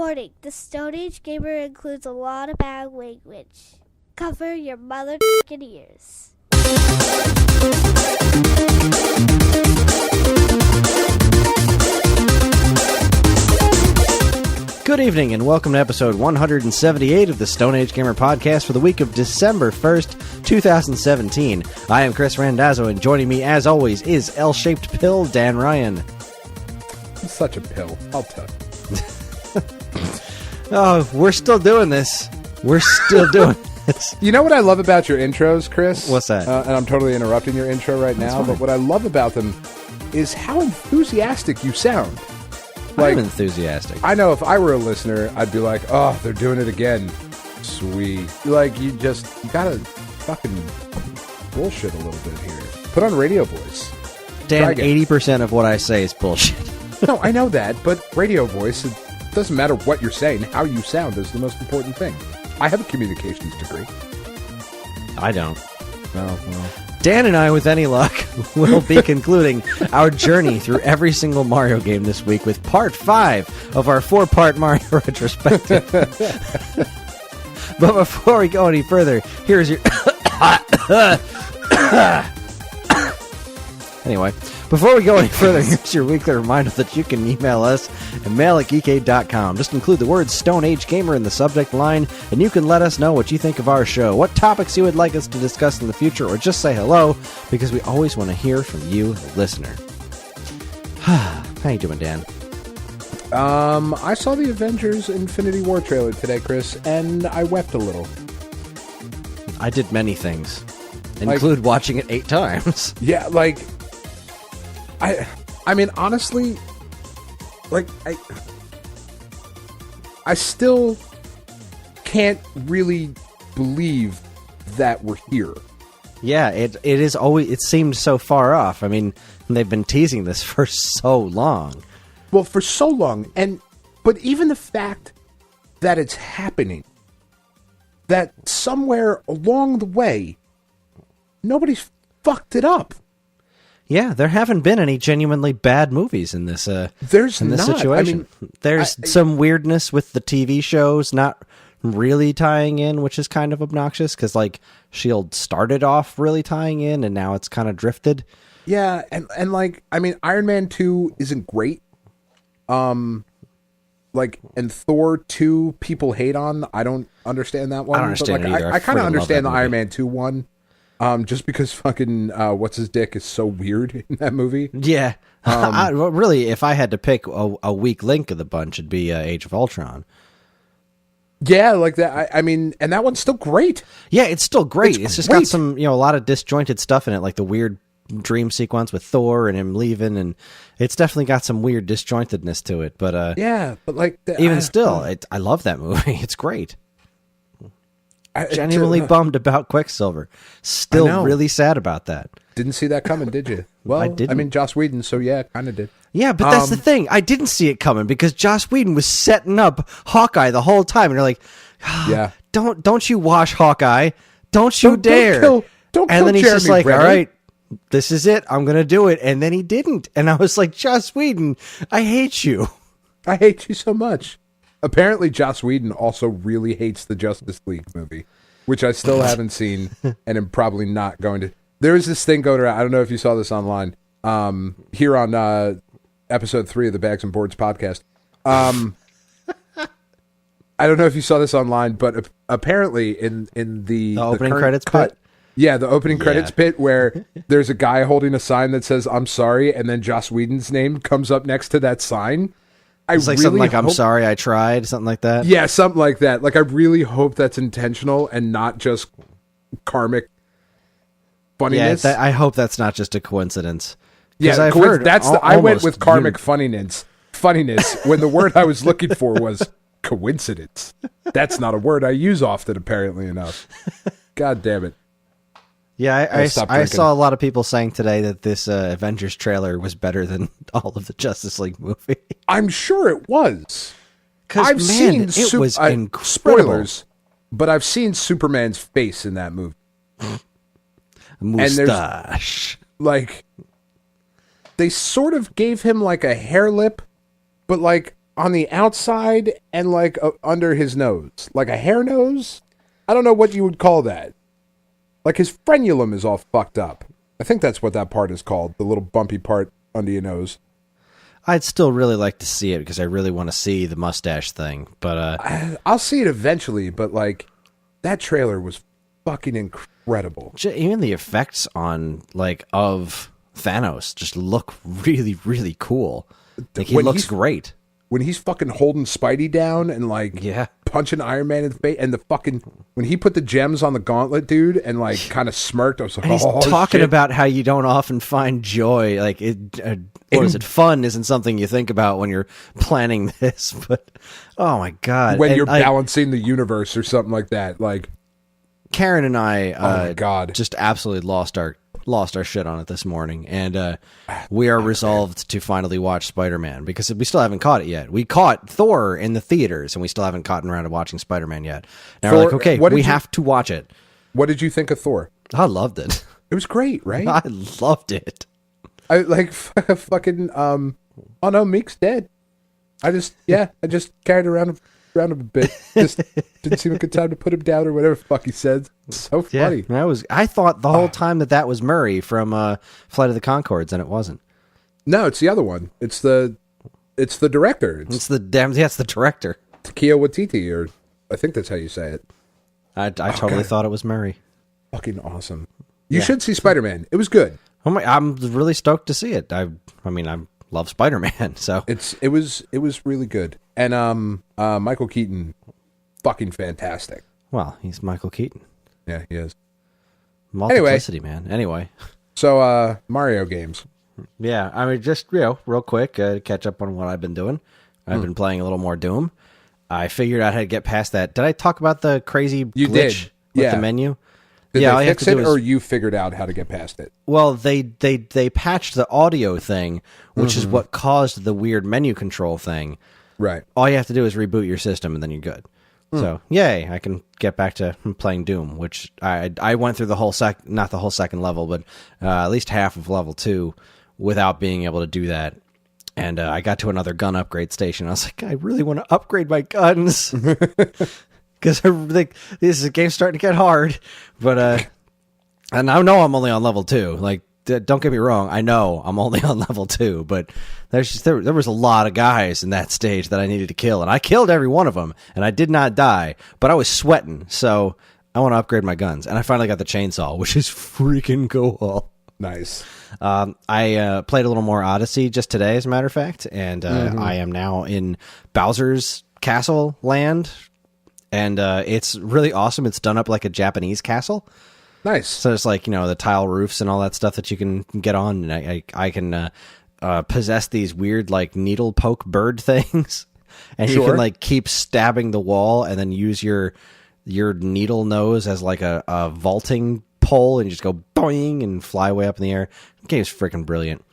Warning, the Stone Age Gamer includes a lot of bad language. Cover your mother ears. Good evening and welcome to episode 178 of the Stone Age Gamer podcast for the week of December 1st, 2017. I am Kris Randazzo, and joining me as always is L-shaped pill Dan Ryan. I'm such a pill. I'll tell you. Oh, we're still doing this. We're still doing this. You know what I love about your intros, Chris? What's that? And I'm totally interrupting your intro right now, but what I love about them is how enthusiastic you sound. I'm enthusiastic. I know if I were a listener, I'd be like, oh, they're doing it again. Sweet. Like, you gotta fucking bullshit a little bit here. Put on radio voice. Dan, 80% of what I say is bullshit. No, I know that, but radio voice, it doesn't matter what you're saying. How you sound is the most important thing. I have a communications degree. I don't. Oh, well. Dan and I, with any luck, will be concluding our journey through every single Mario game this week with part 5 of our 4-part Mario Retrospective. But before we go any further, here's your... Anyway, before we go any further, here's your weekly reminder that you can email us at mail@geekade.com. Just include the words Stone Age Gamer in the subject line, and you can let us know what you think of our show, what topics you would like us to discuss in the future, or just say hello, because we always want to hear from you, the listener. How you doing, Dan? I saw the Avengers Infinity War trailer today, Chris, and I wept a little. I did many things. Include watching it 8 times. Yeah, like... I mean, honestly, like, I still can't really believe that we're here. Yeah, it seemed so far off. I mean, they've been teasing this for so long. Well, for so long, but even the fact that it's happening, that somewhere along the way, nobody's fucked it up. Yeah, there haven't been any genuinely bad movies in this. There's in this not. situation. I mean, there's some weirdness with the TV shows not really tying in, which is kind of obnoxious because like S.H.I.E.L.D. started off really tying in, and now it's kind of drifted. Yeah, and like I mean, Iron Man 2 isn't great. Like, and Thor 2 people hate on. I don't understand that one. I don't understand it either. I kind of understand the movie. Iron Man 2 one. Just because fucking what's his dick is so weird in that movie. Yeah, really, if I had to pick a weak link of the bunch, it'd be Age of Ultron. Yeah, like that. I mean, and that one's still great. Yeah, it's still great. It's just great. got some, a lot of disjointed stuff in it, like the weird dream sequence with Thor and him leaving, and it's definitely got some weird disjointedness to it. But yeah, but like even still, I love that movie. It's great. Genuinely bummed about Quicksilver. Still really sad about that. Didn't see that coming, did you? Well, I didn't. I mean, Joss Whedon, so yeah, kind of did. Yeah, but that's the thing. I didn't see it coming because Joss Whedon was setting up Hawkeye the whole time, and you're like, yeah, don't you wash Hawkeye? Don't you dare! Don't kill and then he's Jeremy just like, Renner. all right, this is it. I'm gonna do it, and then he didn't, and I was like, Joss Whedon, I hate you. I hate you so much. Apparently, Joss Whedon also really hates the Justice League movie, which I still haven't seen and am probably not going to. There is this thing going around. I don't know if you saw this online. Here on episode 3 of the Bags and Boards podcast. I don't know if you saw this online, but apparently in the opening current credits cut, bit? yeah, the opening credits bit where there's a guy holding a sign that says "I'm sorry," and then Joss Whedon's name comes up next to that sign. It's like something like, I'm sorry I tried, something like that. Yeah, something like that. Like, I really hope that's intentional and not just karmic funniness. Yeah, I hope that's not just a coincidence. Yeah, I've heard I went with karmic funniness when the word I was looking for was coincidence. That's not a word I use often, apparently enough. God damn it. Yeah, I saw a lot of people saying today that this Avengers trailer was better than all of the Justice League movie. I'm sure it was. I've seen it was incredible. Spoilers, but I've seen Superman's face in that movie. Mustache. Like, they sort of gave him like a hair lip, but like on the outside and like under his nose, like a hair nose. I don't know what you would call that. Like his frenulum is all fucked up. I think that's what that part is called, the little bumpy part under your nose. I'd still really like to see it because I really want to see the mustache thing. But I'll see it eventually. But like that trailer was fucking incredible. Even the effects on like of Thanos just look really, really cool. Like he looks great. When he's fucking holding Spidey down and like punching Iron Man in the face, and the fucking when he put the gems on the gauntlet, dude, and like kind of smirked, I was like, and he's talking about how you don't often find joy, like fun isn't something you think about when you're planning this, but oh my god, when you're balancing the universe or something like that, like Karen and I, oh my god, just absolutely lost our shit on it this morning, and we are resolved to finally watch Spider-Man because we still haven't caught it yet. We caught Thor in the theaters, and we still haven't gotten around to watching Spider-Man yet. Now we're like, okay, we have to watch it. What did you think of Thor? I loved it. It was great, right? I loved it. I like fucking. Oh no, Meek's dead. I just carried around a bit. Just didn't seem a good time to put him down or whatever the fuck he said. It's so funny. Yeah, I thought the whole time that was Murray from Flight of the Conchords, and it wasn't. No, it's the other one. It's the director. It's the director. Taika Waititi, or I think that's how you say it. I totally thought it was Murray. Fucking awesome. You should see Spider-Man. It was good. Oh my! I'm really stoked to see it. I mean, I love Spider-Man, so it was really good. And Michael Keaton, fucking fantastic. Well, he's Michael Keaton. Yeah, he is. Multiplicity, man. Anyway, so Mario games. Yeah, I mean, just real quick, catch up on what I've been doing. I've been playing a little more Doom. I figured out how to get past that. Did I talk about the crazy glitch with the menu? Did they fix it, or you figured out how to get past it? Well, they patched the audio thing, which is what caused the weird menu control thing. Right. All you have to do is reboot your system, and then you're good. So, yay, I can get back to playing Doom, which I went through the whole not the whole second level, but at least half of level 2 without being able to do that. And I got to another gun upgrade station. I was like, I really want to upgrade my guns. Because I think this game's starting to get hard. But, and I know I'm only on level 2. Like, don't get me wrong. I know I'm only on level 2, but there was a lot of guys in that stage that I needed to kill, and I killed every one of them, and I did not die, but I was sweating, so I want to upgrade my guns, and I finally got the chainsaw, which is freaking cool. Nice. I played a little more Odyssey just today, as a matter of fact, and I am now in Bowser's Castle land, and it's really awesome. It's done up like a Japanese castle. Nice. So it's like, the tile roofs and all that stuff that you can get on. And I can possess these weird, like, needle poke bird things. And you can, like, keep stabbing the wall and then use your needle nose as, like, a vaulting pole and just go boing and fly way up in the air. The game's freaking brilliant.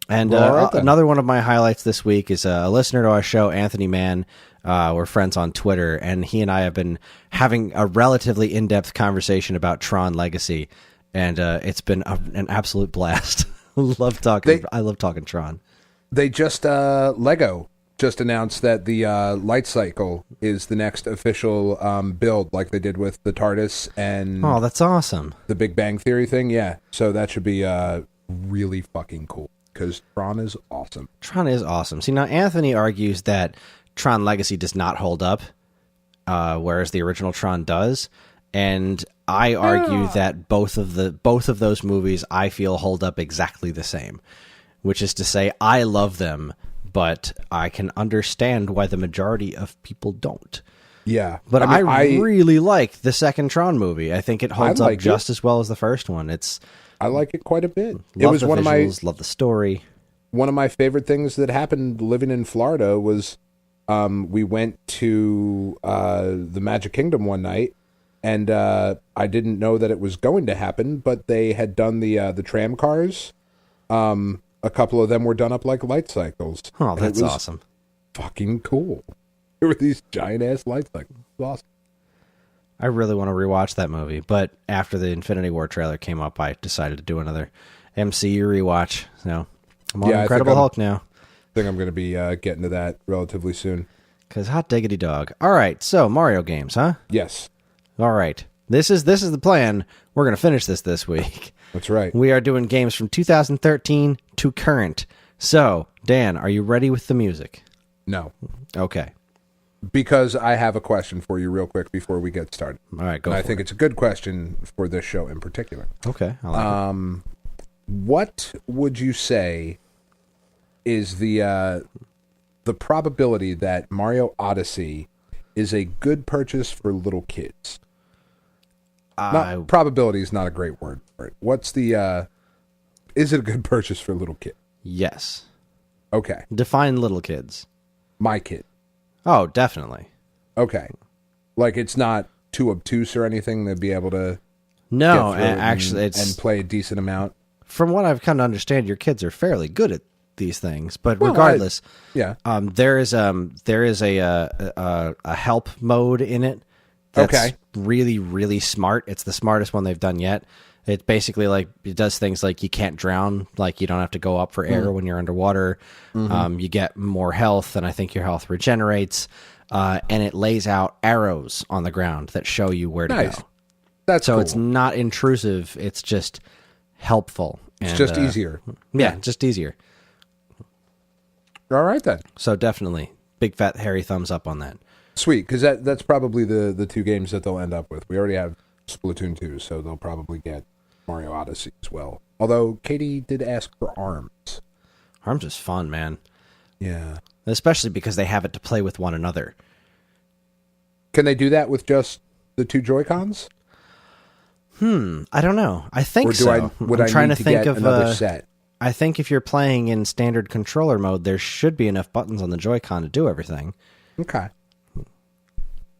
And another one of my highlights this week is a listener to our show, Anthony Mann. We're friends on Twitter, and he and I have been having a relatively in-depth conversation about Tron Legacy, and it's been an absolute blast. I love talking Tron. They just Lego just announced that the light cycle is the next official build, like they did with the TARDIS and oh, that's awesome. The Big Bang Theory thing. Yeah, so that should be really fucking cool because Tron is awesome. Tron is awesome. See, now Anthony argues that Tron Legacy does not hold up, whereas the original Tron does, and I argue that both of those movies I feel hold up exactly the same, which is to say I love them, but I can understand why the majority of people don't. Yeah, but I really like the second Tron movie. I think it holds up just as well as the first one. I like it quite a bit. It was one visuals, of my love the story. One of my favorite things that happened living in Florida was we went to the Magic Kingdom one night, and I didn't know that it was going to happen, but they had done the tram cars. A couple of them were done up like light cycles. Oh, that's awesome. Fucking cool. There were these giant-ass light cycles. It was awesome. I really want to rewatch that movie, but after the Infinity War trailer came up, I decided to do another MCU rewatch. So I'm on Incredible Hulk now. think I'm going to be getting to that relatively soon. Because hot diggity dog. All right, so Mario games, huh? Yes. All right. This is the plan. We're going to finish this week. That's right. We are doing games from 2013 to current. So, Dan, are you ready with the music? No. Okay. Because I have a question for you real quick before we get started. All right, go and for I think it. it's a good question for this show in particular. Okay, I like it. What would you say is the probability that Mario Odyssey is a good purchase for little kids? Probability is not a great word for it. What's the is it a good purchase for little kid? Yes. Okay. Define little kids. My kid. Oh, definitely. Okay. Like it's not too obtuse or anything to be able to No, get through it actually, it's and play a decent amount. From what I've come to understand, your kids are fairly good at these things. But Well, regardless, yeah. there is a help mode in it. That's Okay. really, really smart. It's the smartest one they've done yet. It basically it does things like you can't drown, like you don't have to go up for air when you're underwater. You get more health, and I think your health regenerates. And it lays out arrows on the ground that show you where to Nice. go. That's So cool. it's not intrusive. It's just helpful. It's just easier. Yeah, just easier. All right then. So definitely, big fat hairy thumbs up on that. Sweet, because that's probably the two games that they'll end up with. We already have Splatoon 2, so they'll probably get Mario Odyssey as well. Although Katie did ask for ARMS. ARMS is fun, man. Yeah. Especially because they have it to play with one another. Can they do that with just the two Joy-Cons? I don't know. I think Or so. would I'm I trying need to to think get of another set? I think if you're playing in standard controller mode, there should be enough buttons on the Joy-Con to do everything. Okay.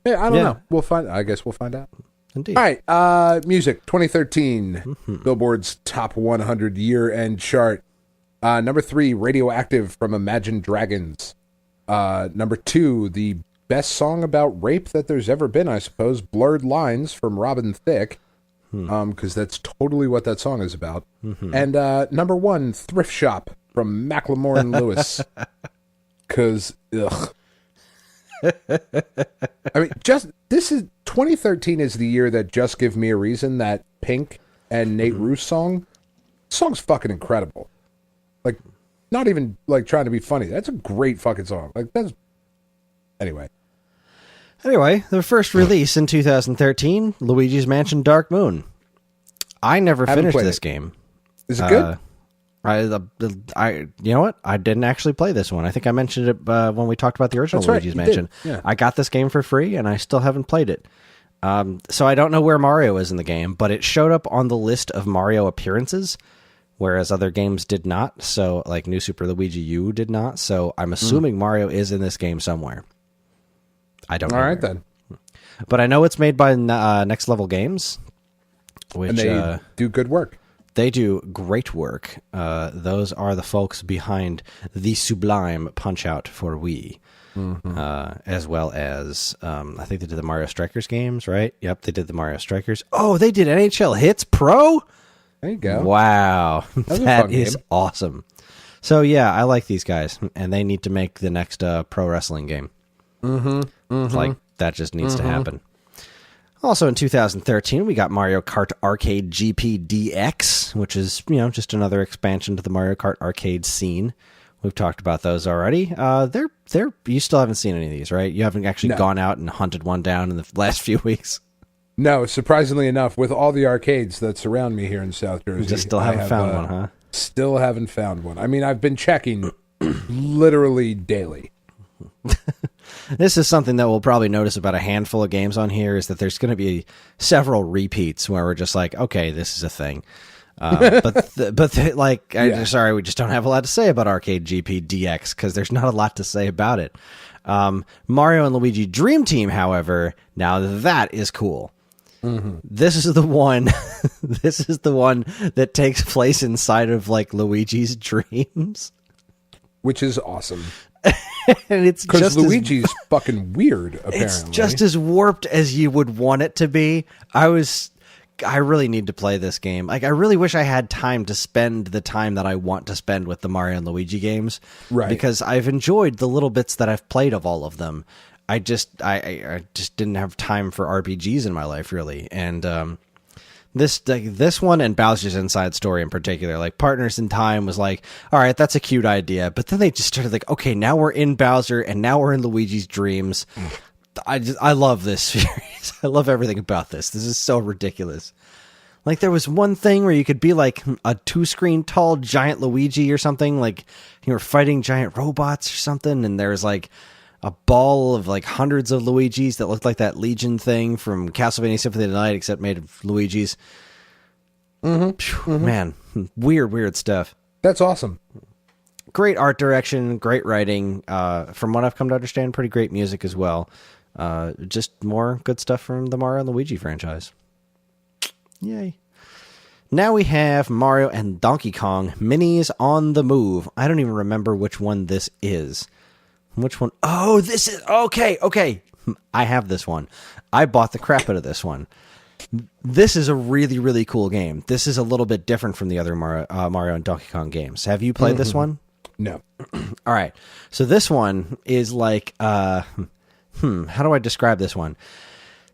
Yeah, I don't Yeah. know. We'll find. I guess we'll find out. Indeed. All right. Music 2013. Billboard's top 100 year-end chart. Number 3, Radioactive from Imagine Dragons. Number 2, the best song about rape that there's ever been, I suppose, Blurred Lines from Robin Thicke. Because that's totally what that song is about. And number 1, Thrift Shop from Macklemore and Lewis. Because, ugh. I mean, 2013 is the year that Just Give Me a Reason, that Pink and Nate Ruess song. The song's fucking incredible. Like, not even like trying to be funny. That's a great fucking song. Like, that's anyway. Anyway, the first release in 2013, Luigi's Mansion Dark Moon. I never Haven't finished played this it. game. Is it good? You know what? I didn't actually play this one. I think I mentioned it when we talked about the original That's right, Luigi's you Mansion. did, yeah. I got this game for free, and I still haven't played it. So I don't know where Mario is in the game, but it showed up on the list of Mario appearances, whereas other games did not. So, like New Super Luigi U did not. So I'm assuming Mario is in this game somewhere. I don't know. All right, where. then. But I know it's made by Next Level Games, which And they do good work. they do great work. Those are the folks behind the sublime Punch-Out for Wii, as well as I think they did the Mario Strikers games, right? Yep, they did the Mario Strikers. Oh, they did NHL Hits Pro? There you go. Wow, was a that fun is game. awesome. So yeah, I like these guys, and they need to make the next pro wrestling game. Like that just needs to happen. Also in 2013, we got Mario Kart Arcade GP DX, which is, just another expansion to the Mario Kart arcade scene. We've talked about those already. You still haven't seen any of these, right? You haven't actually gone out and hunted one down in the last few weeks. No, surprisingly enough, with all the arcades that surround me here in South Jersey, Just still haven't found one, huh? Still haven't found one. I mean, I've been checking literally daily. This is something that we'll probably notice about a handful of games on here, is that there's going to be several repeats where we're just like, okay, this is a thing. Sorry, we just don't have a lot to say about Arcade GP DX because there's not a lot to say about it. Mario and Luigi Dream Team, however, now that is cool. This is the one. This is the one that takes place inside of like Luigi's dreams, Which is awesome. and it's Because just Luigi's fucking weird, apparently. It's just as warped as you would want it to be. I was I really need to play this game. Like, I really wish I had time to spend the time that I want to spend with the Mario and Luigi games. Right. Because I've enjoyed the little bits that I've played of all of them. I just didn't have time for RPGs in my life, really. And this one and Bowser's Inside Story in particular, like Partners in Time was like, all right, that's a cute idea. But then they just started like, okay, now we're in Bowser and now we're in Luigi's dreams. I love this series. I love everything about this. This is so ridiculous. Like, there was one thing where you could be like a 2-screen tall giant Luigi or something, like you were fighting giant robots or something, and there's like a ball of like hundreds of Luigis that looked like that Legion thing from Castlevania Symphony of the Night, except made of Luigis. Man, weird stuff. That's awesome. Great art direction, great writing. From what I've come to understand, pretty great music as well. Just more good stuff from the Mario and Luigi franchise. Yay. Now we have Mario and Donkey Kong Minis on the Move. I don't even remember which one this is. Which one? Oh, this is... Okay. I have this one. I bought the crap out of this one. This is a really, really cool game. This is a little bit different from the other Mario and Donkey Kong games. Have you played this one? No. All right. So this one is like... how do I describe this one?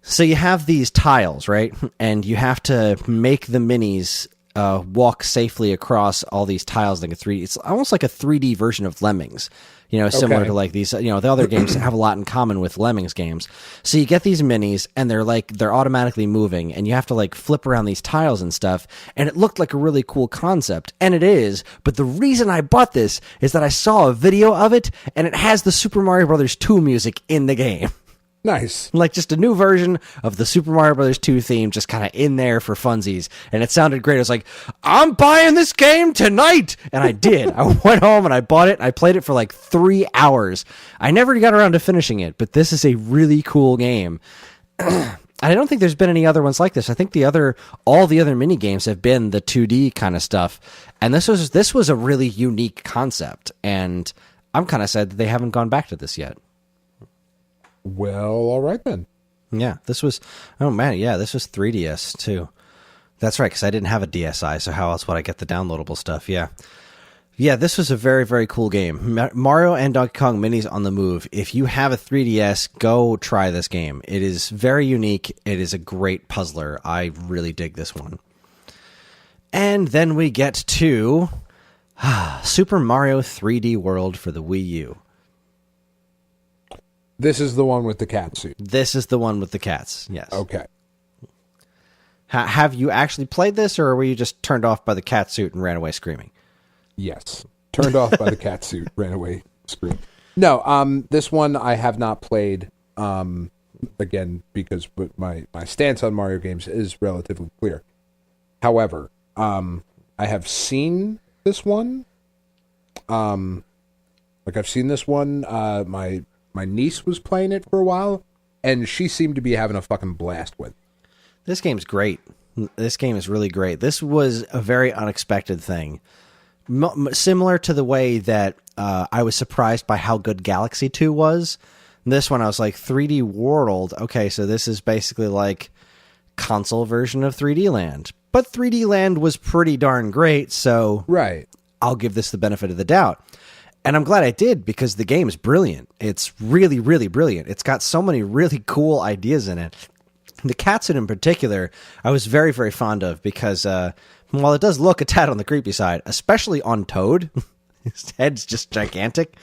So you have these tiles, right? And you have to make the minis walk safely across all these tiles like a 3D. It's almost like a 3D version of Lemmings. Similar to like these, the other games have a lot in common with Lemmings games. So you get these minis and they're automatically moving and you have to like flip around these tiles and stuff. And it looked like a really cool concept, and it is. But the reason I bought this is that I saw a video of it and it has the Super Mario Brothers 2 music in the game. Nice. Like just a new version of the Super Mario Brothers 2 theme, just kind of in there for funsies. And it sounded great. I was like, I'm buying this game tonight. And I did. I went home and I bought it. I played it for like 3 hours. I never got around to finishing it, but this is a really cool game. I don't think there's been any other ones like this. I think all the other mini games have been the 2D kind of stuff. And this was a really unique concept. And I'm kind of sad that they haven't gone back to this yet. Well, all right then. Yeah, this was 3DS too. That's right, because I didn't have a DSi, so how else would I get the downloadable stuff? Yeah, this was a very, very cool game. Mario and Donkey Kong Minis on the Move. If you have a 3DS, go try this game. It is very unique. It is a great puzzler. I really dig this one. And then we get to Super Mario 3D World for the Wii U. This is the one with the cat suit. This is the one with the cats, yes. Okay. Have you actually played this, or were you just turned off by the cat suit and ran away screaming? Yes. Turned off by the cat suit, ran away screaming. No, this one I have not played, again, because my stance on Mario games is relatively clear. However, I have seen this one. I've seen this one. My niece was playing it for a while, and she seemed to be having a fucking blast with it. This game's great. This game is really great. This was a very unexpected thing. Similar to the way that I was surprised by how good Galaxy 2 was. This one, I was like, 3D World. Okay, so this is basically like console version of 3D Land. But 3D Land was pretty darn great, so right. I'll give this the benefit of the doubt. And I'm glad I did, because the game is brilliant. It's really, really brilliant. It's got so many really cool ideas in it. The catsuit in particular, I was very, very fond of, because while it does look a tad on the creepy side, especially on Toad, his head's just gigantic,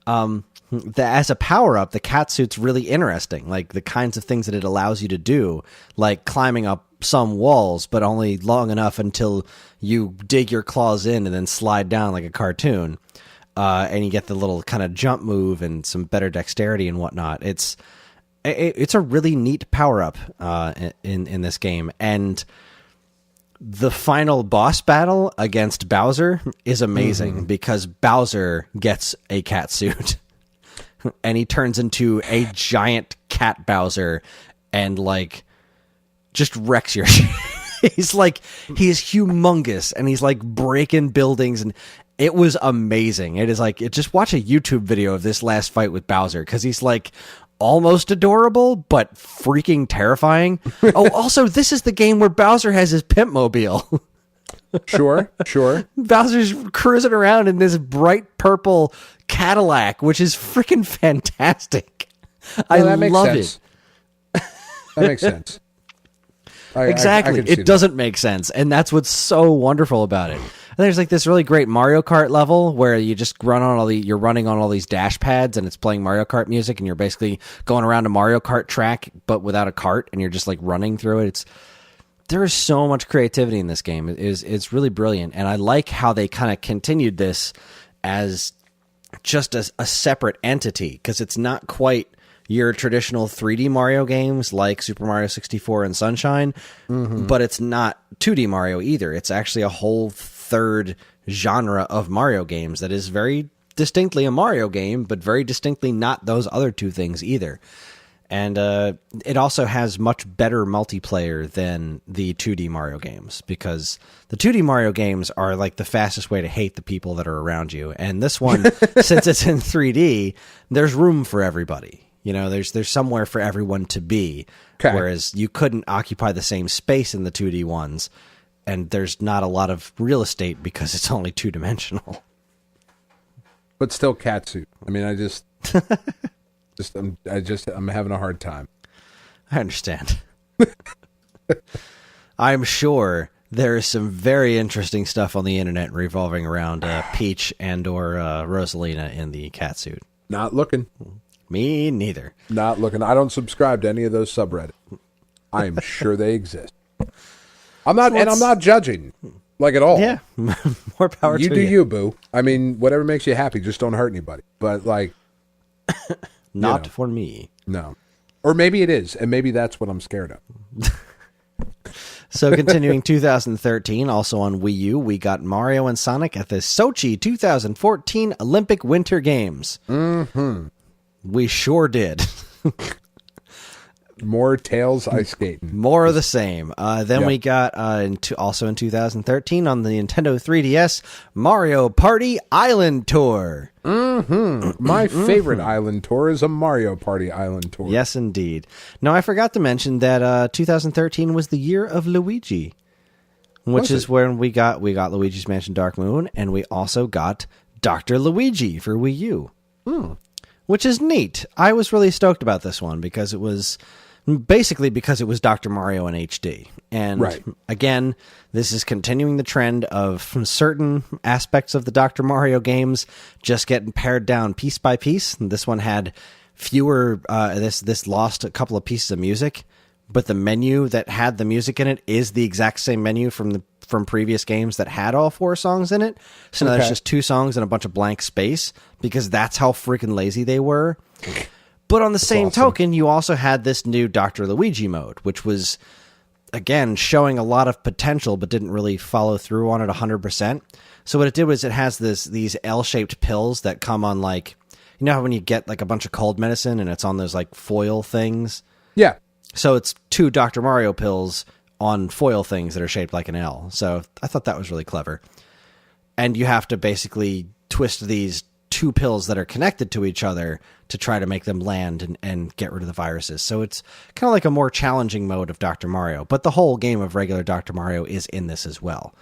as a power-up, the catsuit's really interesting. Like the kinds of things that it allows you to do, like climbing up some walls, but only long enough until you dig your claws in and then slide down like a cartoon. And you get the little kind of jump move and some better dexterity and whatnot. It's a really neat power up in this game, and the final boss battle against Bowser is amazing because Bowser gets a cat suit, and he turns into a giant cat Bowser, and like just wrecks your shit. He's humongous, and he's like breaking buildings, and it was amazing. It is like, just watch a YouTube video of this last fight with Bowser, because he's like almost adorable, but freaking terrifying. Oh, also, this is the game where Bowser has his pimp mobile. Sure. Bowser's cruising around in this bright purple Cadillac, which is freaking fantastic. I that makes love sense. it. That makes sense. Exactly. It doesn't make sense. And that's what's so wonderful about it. And there's like this really great Mario Kart level where you just you're running on all these dash pads and it's playing Mario Kart music and you're basically going around a Mario Kart track, but without a cart, and you're just like running through it. There is so much creativity in this game. It's really brilliant. And I like how they kind of continued this as just a separate entity, because it's not quite your traditional 3D Mario games like Super Mario 64 and Sunshine, but it's not 2D Mario either. It's actually a whole third genre of Mario games that is very distinctly a Mario game, but very distinctly not those other two things either. And it also has much better multiplayer than the 2D Mario games, because the 2D Mario games are like the fastest way to hate the people that are around you. And this one, since it's in 3D, there's room for everybody. You know, there's somewhere for everyone to be, whereas you couldn't occupy the same space in the 2D ones, and there's not a lot of real estate because it's only two-dimensional. But still catsuit. I mean, I'm having a hard time. I understand. I'm sure there is some very interesting stuff on the internet revolving around Peach and or Rosalina in the catsuit. Not looking. Me neither. Not looking. I don't subscribe to any of those subreddits. I am sure they exist. I'm not judging, like, at all. Yeah, more power to you. You do you, boo. I mean, whatever makes you happy, just don't hurt anybody. But, like... Not for me. No. Or maybe it is, and maybe that's what I'm scared of. So continuing 2013, also on Wii U, we got Mario and Sonic at the Sochi 2014 Olympic Winter Games. Mm-hmm. We sure did. More Tails ice skating. More of the same. Then we got, also in 2013 on the Nintendo 3DS, Mario Party Island Tour. Mm-hmm. My favorite island tour is a Mario Party Island tour. Yes, indeed. Now, I forgot to mention that 2013 was the year of Luigi, which is when we got Luigi's Mansion Dark Moon, and we also got Dr. Luigi for Wii U, which is neat. I was really stoked about this one because it was... basically because it was Dr. Mario in HD. And again, this is continuing the trend of certain aspects of the Dr. Mario games just getting pared down piece by piece. And this one had fewer, this lost a couple of pieces of music, but the menu that had the music in it is the exact same menu from previous games that had all 4 songs in it. So now there's just 2 songs and a bunch of blank space, because that's how freaking lazy they were. But on the same token, you also had this new Dr. Luigi mode, which was, again, showing a lot of potential, but didn't really follow through on it 100%. So what it did was it has these L-shaped pills that come on, like, you know how when you get like a bunch of cold medicine and it's on those like foil things? Yeah. So it's 2 Dr. Mario pills on foil things that are shaped like an L. So I thought that was really clever. And you have to basically twist these 2 pills that are connected to each other to try to make them land and get rid of the viruses. So it's kind of like a more challenging mode of Dr. Mario, but the whole game of regular Dr. Mario is in this as well.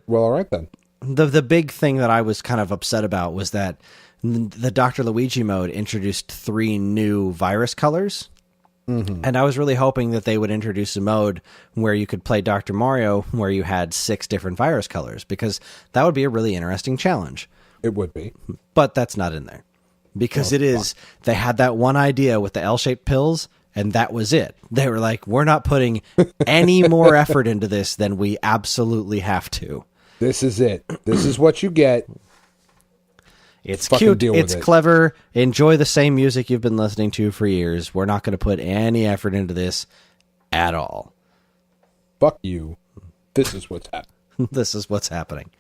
All right then. The big thing that I was kind of upset about was that the Dr. Luigi mode introduced 3 new virus colors. Mm-hmm. And I was really hoping that they would introduce a mode where you could play Dr. Mario where you had 6 different virus colors, because that would be a really interesting challenge. It would be. But that's not in there. Because they had that one idea with the L-shaped pills, and that was it. They were like, we're not putting any more effort into this than we absolutely have to. This is it. This is what you get. It's cute. It's clever. Enjoy the same music you've been listening to for years. We're not going to put any effort into this at all. Fuck you. This is what's happening. This is what's happening.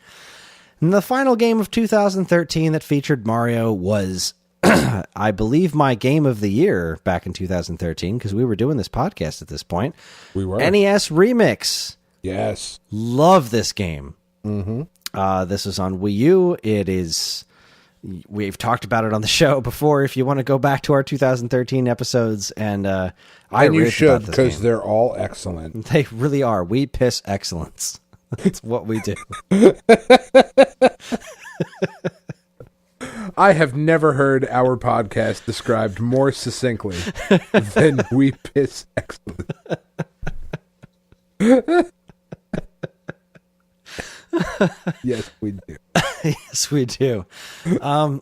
And the final game of 2013 that featured Mario was, I believe, my game of the year back in 2013, because we were doing this podcast at this point. We were. NES Remix. Yes. Love this game. Mm-hmm. This is on Wii U. It is We've talked about it on the show before. If you want to go back to our 2013 episodes, and you should, because they're all excellent. They really are. We piss excellence. That's what we do. I have never heard our podcast described more succinctly than we piss excellence. Yes, we do. Yes, we do. Yeah,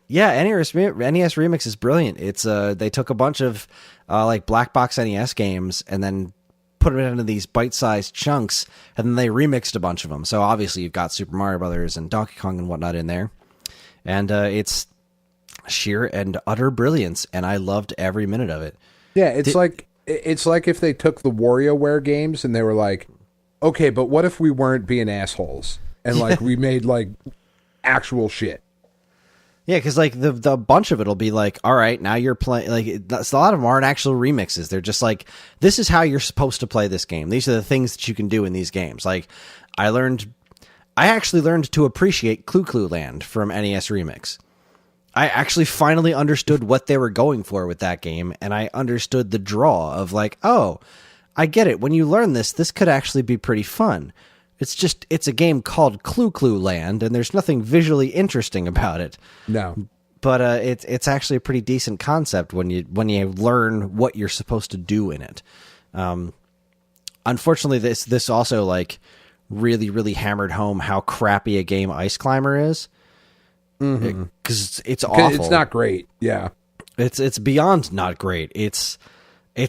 NES Remix is brilliant. It's they took a bunch of like black box NES games and then put it into these bite-sized chunks, and then they remixed a bunch of them. So obviously you've got Super Mario Brothers and Donkey Kong and whatnot in there, and it's sheer and utter brilliance, and I loved every minute of it. Yeah, it's like if they took the WarioWare games and they were like, okay, but what if we weren't being assholes and like we made like actual shit? Yeah, because like the bunch of it'll be like, all right, now you're playing. Like a lot of them aren't actual remixes. They're just like, this is how you're supposed to play this game. These are the things that you can do in these games. Like I actually learned to appreciate Clu Clu Land from NES Remix. I actually finally understood what they were going for with that game, and I understood the draw of like, oh, I get it. When you learn this could actually be pretty fun. It's a game called Clu Clu Land, and there's nothing visually interesting about it. No. But it's actually a pretty decent concept when you learn what you're supposed to do in it. Unfortunately, this also like really, really hammered home how crappy a game Ice Climber is. Because it's awful. It's not great. Yeah. It's beyond not great. It's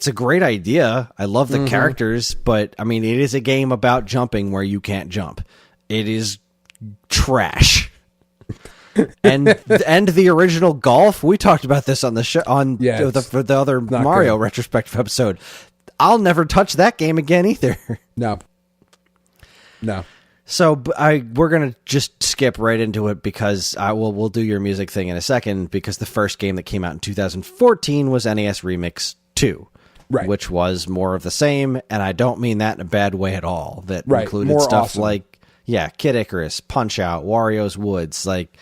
a great idea. I love the characters, but I mean, it is a game about jumping where you can't jump. It is trash. and the original golf, we talked about this on the show for the other Mario retrospective episode. I'll never touch that game again either. No. So we're gonna just skip right into it because we'll do your music thing in a second, because the first game that came out in 2014 was NES Remix 2. Right. Which was more of the same, and I don't mean that in a bad way at all. That included more stuff awesome. Like, Kid Icarus, Punch Out, Wario's Woods, like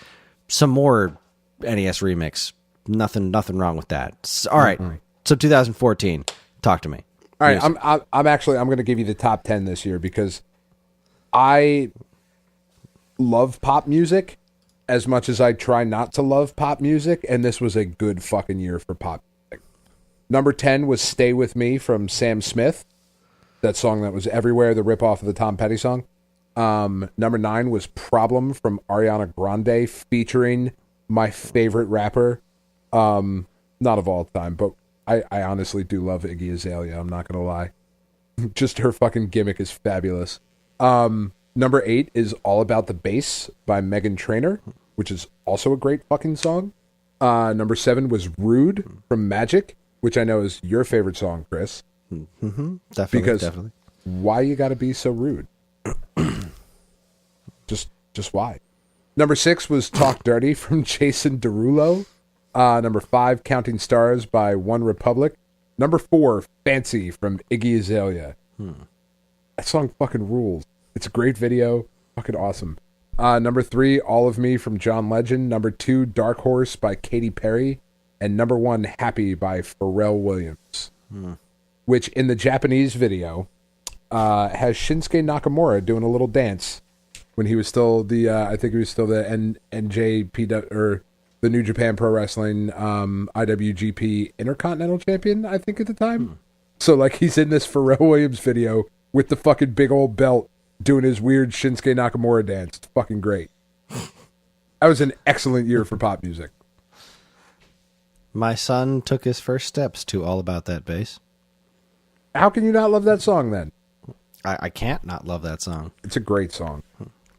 some more NES Remix. Nothing wrong with that. All right, so 2014, talk to me. All right, I'm going to give you the top 10 this year because I love pop music as much as I try not to love pop music, and this was a good fucking year for pop music. Number 10 was Stay With Me from Sam Smith. That song that was everywhere, the ripoff of the Tom Petty song. Number 9 was Problem from Ariana Grande, featuring my favorite rapper. Not of all time, but I honestly do love Iggy Azalea, I'm not going to lie. Just her fucking gimmick is fabulous. Number 8 is All About the Bass by Meghan Trainor, which is also a great fucking song. Number 7 was Rude from Magic, which I know is your favorite song, Chris. Mm-hmm. Definitely. Why you gotta be so rude? just why? Number 6 was Talk Dirty from Jason Derulo. Number 5, Counting Stars by One Republic. Number 4, Fancy from Iggy Azalea. That song fucking rules. It's a great video. Fucking awesome. Number 3, All of Me from John Legend. Number 2, Dark Horse by Katy Perry. And number 1, Happy by Pharrell Williams. Which in the Japanese video has Shinsuke Nakamura doing a little dance when he was still the NJPW, or the New Japan Pro Wrestling IWGP Intercontinental Champion, I think at the time. So like he's in this Pharrell Williams video with the fucking big old belt doing his weird Shinsuke Nakamura dance. It's fucking great. That was an excellent year for pop music. My son took his first steps to All About That Bass. How can you not love that song then? I can't not love that song. It's a great song.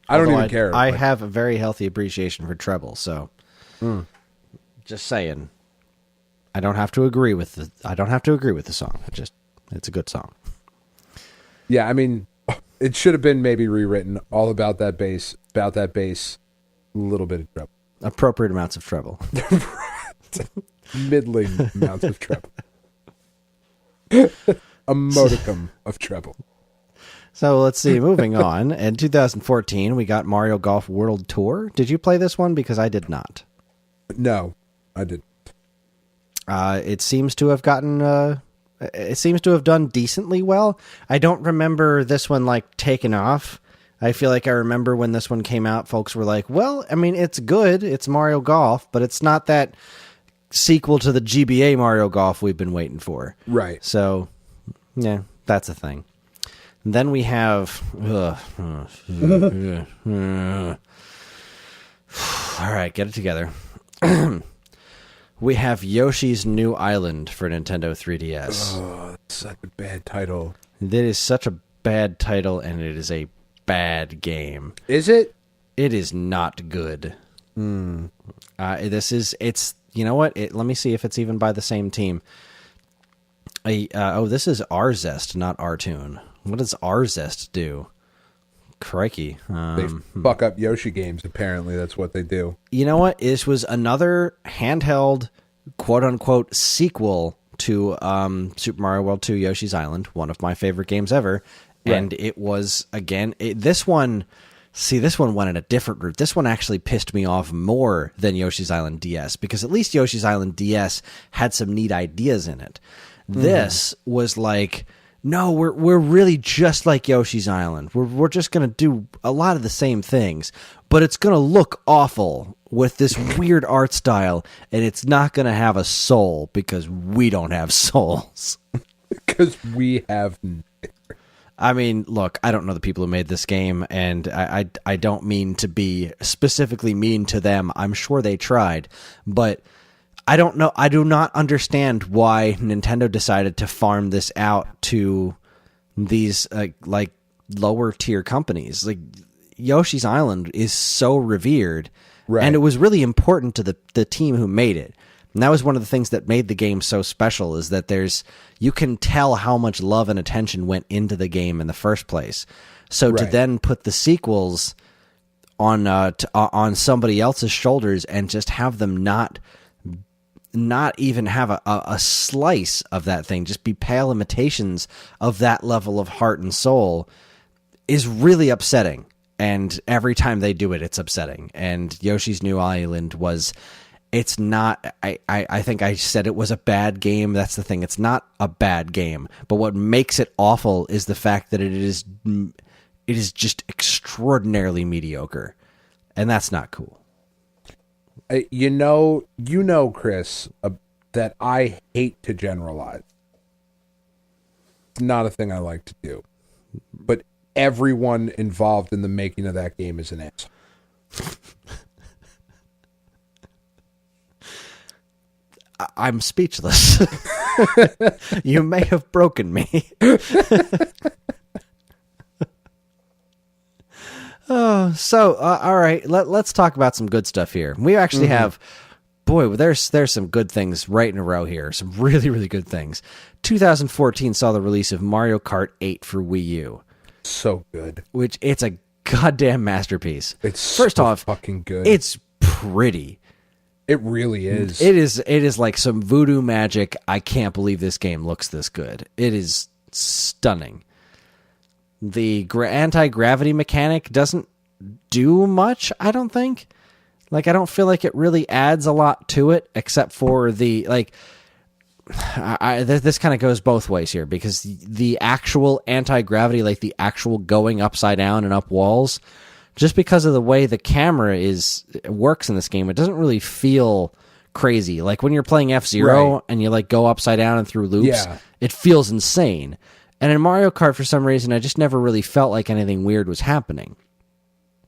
I don't even care. I have a very healthy appreciation for treble, so just saying. I don't have to agree with the song. It's a good song. Yeah, I mean, it should have been maybe rewritten. All about that bass, a little bit of treble. Appropriate amounts of treble. Middling amounts of treble. A modicum of treble. So let's see. Moving on. In 2014, we got Mario Golf World Tour. Did you play this one? Because I did not. No, I didn't. It seems to have gotten. It seems to have done decently well. I don't remember this one like taking off. I feel like I remember when this one came out, folks were like, "Well, I mean, it's good. It's Mario Golf, but it's not that sequel to the GBA Mario Golf we've been waiting for." Right. So, yeah, that's a thing. And then we have. All right, get it together. We have Yoshi's New Island for Nintendo 3DS. Oh, that's such a bad title. That is such a bad title, and it is a bad game. Is it? It is not good. It's, you know what? Let me see if it's even by the same team. This is Arzest, not Artoon. What does Arzest do? Crikey. They fuck up Yoshi games, apparently. That's what they do. You know what? This was another handheld, quote-unquote, sequel to Super Mario World 2 Yoshi's Island, one of my favorite games ever. Right. And it was, again, this one went in a different route. This one actually pissed me off more than Yoshi's Island DS, because at least Yoshi's Island DS had some neat ideas in it. This was like... No, we're really just like Yoshi's Island. We're just going to do a lot of the same things, but it's going to look awful with this weird art style, and it's not going to have a soul because we don't have souls. Because we have... I mean, look, I don't know the people who made this game, and I don't mean to be specifically mean to them. I'm sure they tried, but... I don't know. I do not understand why Nintendo decided to farm this out to these like lower tier companies. Like Yoshi's Island is so revered, right. And it was really important to the team who made it. And that was one of the things that made the game so special, is that you can tell how much love and attention went into the game in the first place. So to then put the sequels on somebody else's shoulders and just have them not even have a slice of that thing, just be pale imitations of that level of heart and soul, is really upsetting. And every time they do it, it's upsetting. And Yoshi's New Island it's not, I think I said it was a bad game. That's the thing. It's not a bad game. But what makes it awful is the fact that it is just extraordinarily mediocre. And that's not cool. You know, Chris, that I hate to generalize. It's not a thing I like to do. But everyone involved in the making of that game is an asshole. I'm speechless. You may have broken me. Oh, so all right. Let's talk about some good stuff here. We actually have, there's some good things right in a row here. Some really, really good things. 2014 saw the release of Mario Kart 8 for Wii U. So good. Which it's a goddamn masterpiece. It's first so off fucking good. It's pretty. It really is. It is like some voodoo magic. I can't believe this game looks this good. It is stunning. The anti-gravity mechanic doesn't do much, I don't think. Like, I don't feel like it really adds a lot to it, except for the, like... this kind of goes both ways here, because the actual anti-gravity, like the actual going upside down and up walls, just because of the way the camera works in this game, it doesn't really feel crazy. Like, when you're playing F-Zero and you, like, go upside down and through loops, it feels insane. And in Mario Kart, for some reason, I just never really felt like anything weird was happening.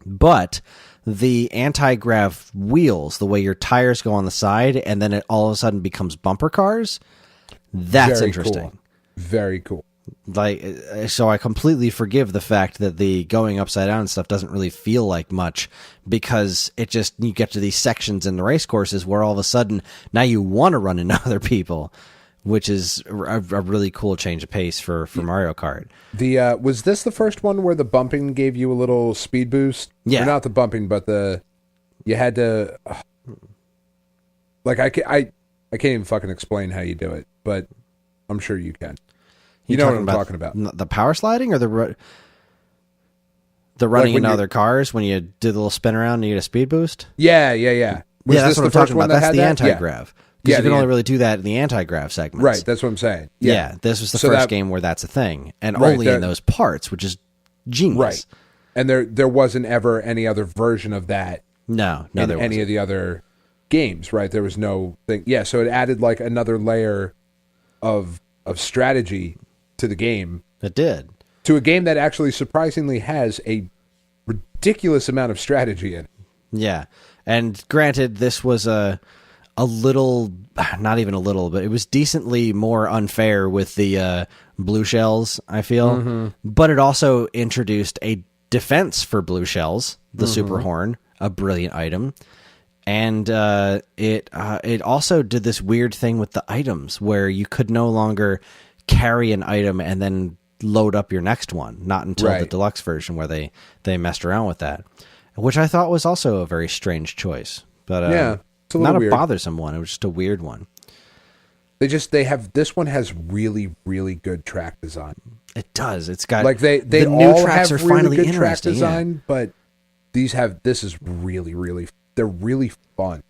But the anti-grav wheels, the way your tires go on the side, and then it all of a sudden becomes bumper cars, that's very interesting. Cool. Very cool. Like, so I completely forgive the fact that the going upside down stuff doesn't really feel like much, because you get to these sections in the race courses where all of a sudden now you want to run into other people, which is a really cool change of pace for Mario Kart. Was this the first one where the bumping gave you a little speed boost? Yeah. Or not the bumping, but you had to... Like, I can't even fucking explain how you do it, but I'm sure you can. You know what I'm talking about. The power sliding or the... The running Like when into you- other cars when you do the little spin around and you get a speed boost? Yeah. Was Yeah, this that's what the I'm first talking one about. that That's had the that? anti-grav. Because Yeah, you can the only really do that in the anti-grav segments. Right, that's what I'm saying. Yeah, this was the So first that- game where that's a thing. And Right, only in those parts, which is genius. Right. And there wasn't ever any other version of that No, in there any wasn't. of the other games, right? There was no thing. Yeah, so it added like another layer of strategy to the game, It did. to a game that actually surprisingly has a ridiculous amount of strategy in it. Yeah. And granted, this was a little, not even a little, but it was decently more unfair with the blue shells, I feel. Mm-hmm. But it also introduced a defense for blue shells, the Mm-hmm. super horn, a brilliant item. And it also did this weird thing with the items where you could no longer carry an item and then load up your next one. Not until the Right. deluxe version where they messed around with that, which I thought was also a very strange choice. But Yeah, it's a little not weird. a bothersome one. It was just a weird one. They have this one has really, really good track design. It does. It's got Like they the all new tracks have are really finally good track interesting. design, but this is really, really, they're really fun.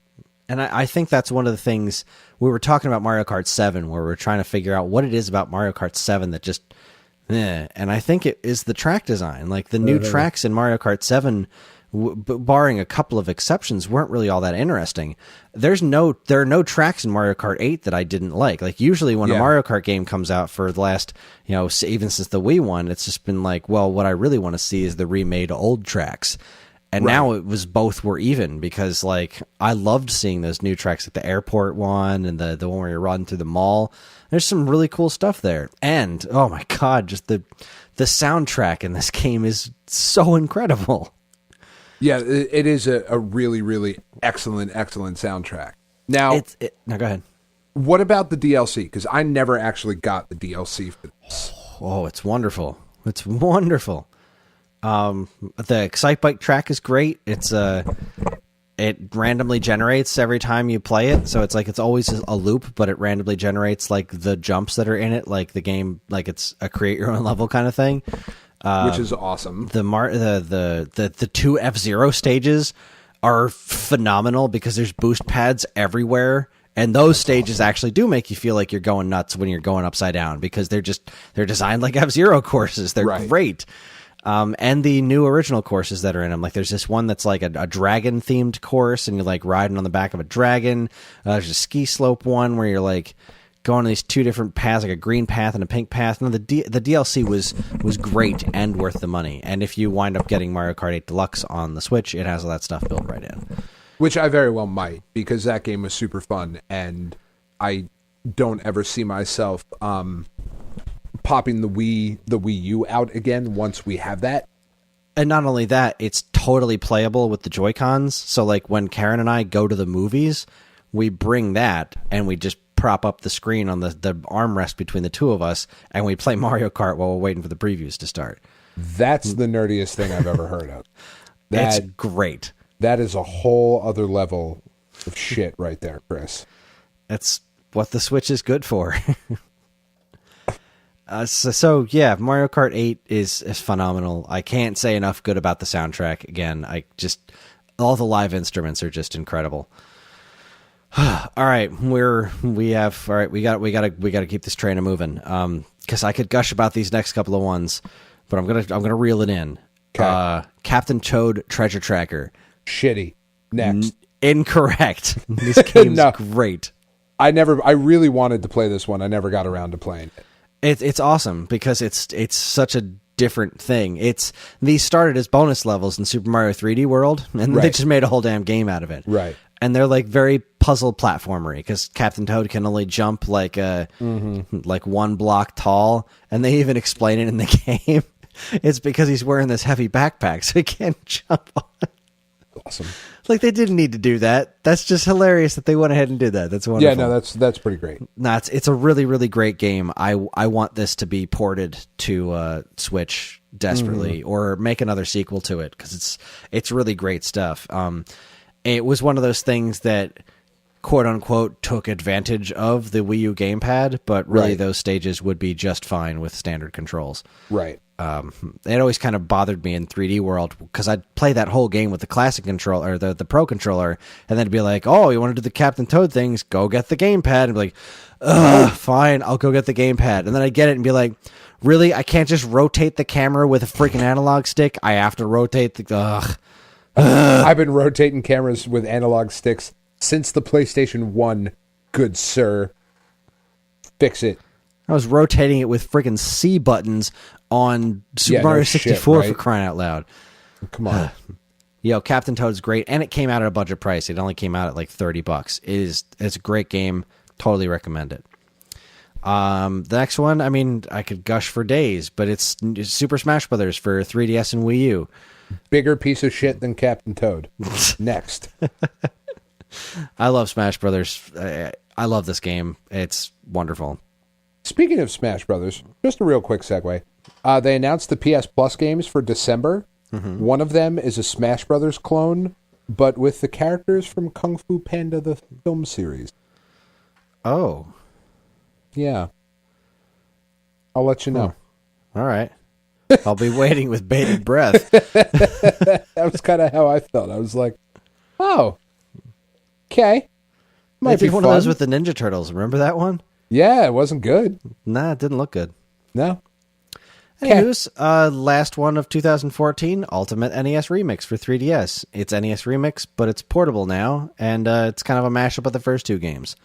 And I think that's one of the things we were talking about Mario Kart 7, where we're trying to figure out what it is about Mario Kart 7 that just, and I think it is the track design. Like the new tracks in Mario Kart 7, barring a couple of exceptions, weren't really all that interesting. There are no tracks in Mario Kart 8 that I didn't like. Like usually when a Mario Kart game comes out for the last, even since the Wii one, it's just been like, well, what I really want to see is the remade old tracks. And now it was both were even, because like I loved seeing those new tracks, like the airport one and the one where you run through the mall. There's some really cool stuff there. And oh my god, just the soundtrack in this game is so incredible. Yeah, it is a really, really excellent soundtrack. Now, No, go ahead. what about the DLC? Because I never actually got the DLC for this. Oh, it's wonderful. It's wonderful. The Excitebike track is great. It randomly generates every time you play it, so it's always a loop, but it randomly generates like the jumps that are in it, like the game, like it's a create your own level kind of thing. Which is awesome. The two F-Zero stages are phenomenal because there's boost pads everywhere. And those stages actually do make you feel like you're going nuts when you're going upside down, because they're designed like F-Zero courses. They're great. And the new original courses that are in them. Like there's this one that's like a dragon themed course and you're like riding on the back of a dragon. There's a ski slope one where you're like going on these two different paths, like a green path and a pink path. No, the DLC was great and worth the money. And if you wind up getting Mario Kart 8 Deluxe on the Switch, it has all that stuff built right in. Which I very well might, because that game was super fun, and I don't ever see myself popping the Wii U out again once we have that. And not only that, it's totally playable with the Joy-Cons. So like when Karen and I go to the movies, we bring that and we just prop up the screen on the armrest between the two of us, and we play Mario Kart while we're waiting for the previews to start. That's the nerdiest thing I've ever heard of. It's great. That is a whole other level of shit right there, Chris. That's what the Switch is good for. So yeah, Mario Kart 8 is phenomenal. I can't say enough good about the soundtrack. Again, all the live instruments are just incredible. All right, we got to keep this train moving. Because I could gush about these next couple of ones, but I'm gonna reel it in. Okay. Captain Toad Treasure Tracker. Shitty. Next. Incorrect. This game's No. great. I really wanted to play this one. I never got around to playing it. It's awesome because it's such a different thing. These started as bonus levels in Super Mario 3D World, and they just made a whole damn game out of it. Right. And they're like very puzzle platformery because Captain Toad can only jump like like one block tall, and they even explain it in the game. It's because he's wearing this heavy backpack, so he can't jump on. Awesome. Like they didn't need to do that. That's just hilarious that they went ahead and did that. That's wonderful. Yeah, no, that's pretty great. No, it's a really, really great game. I want this to be ported to Switch desperately, or make another sequel to it, because it's really great stuff. It was one of those things that quote unquote took advantage of the Wii U gamepad, but really those stages would be just fine with standard controls. Right. it always kind of bothered me in 3D World because I'd play that whole game with the classic controller, or the Pro controller, and then it'd be like, oh, you want to do the Captain Toad things? Go get the gamepad. And be like, ugh, fine, I'll go get the gamepad. And then I get it and be like, really? I can't just rotate the camera with a freaking analog stick? I have to rotate the... Ugh. I've been rotating cameras with analog sticks since the PlayStation 1, good sir. Fix it. I was rotating it with freaking C buttons on Super Mario 64 shit, right? for crying out loud. Come on. Yo, Captain Toad's great, and it came out at a budget price. It only came out at like $30. It's a great game. Totally recommend it. The next one, I mean, I could gush for days, but it's Super Smash Brothers for 3DS and Wii U. Bigger piece of shit than Captain Toad. Next. I love Smash Brothers. I love this game. It's wonderful. Speaking of Smash Brothers, just a real quick segue. They announced the PS Plus games for December. Mm-hmm. One of them is a Smash Brothers clone, but with the characters from Kung Fu Panda, the film series. Oh. Yeah. I'll let you know. All right. I'll be waiting with bated breath. That was kind of how I felt. I was like, oh, okay. Might be one of those with the Ninja Turtles. Remember that one? Yeah, it wasn't good. Nah, it didn't look good. No. Anyways, last one of 2014, Ultimate NES Remix for 3DS. It's NES Remix, but it's portable now, and it's kind of a mashup of the first two games.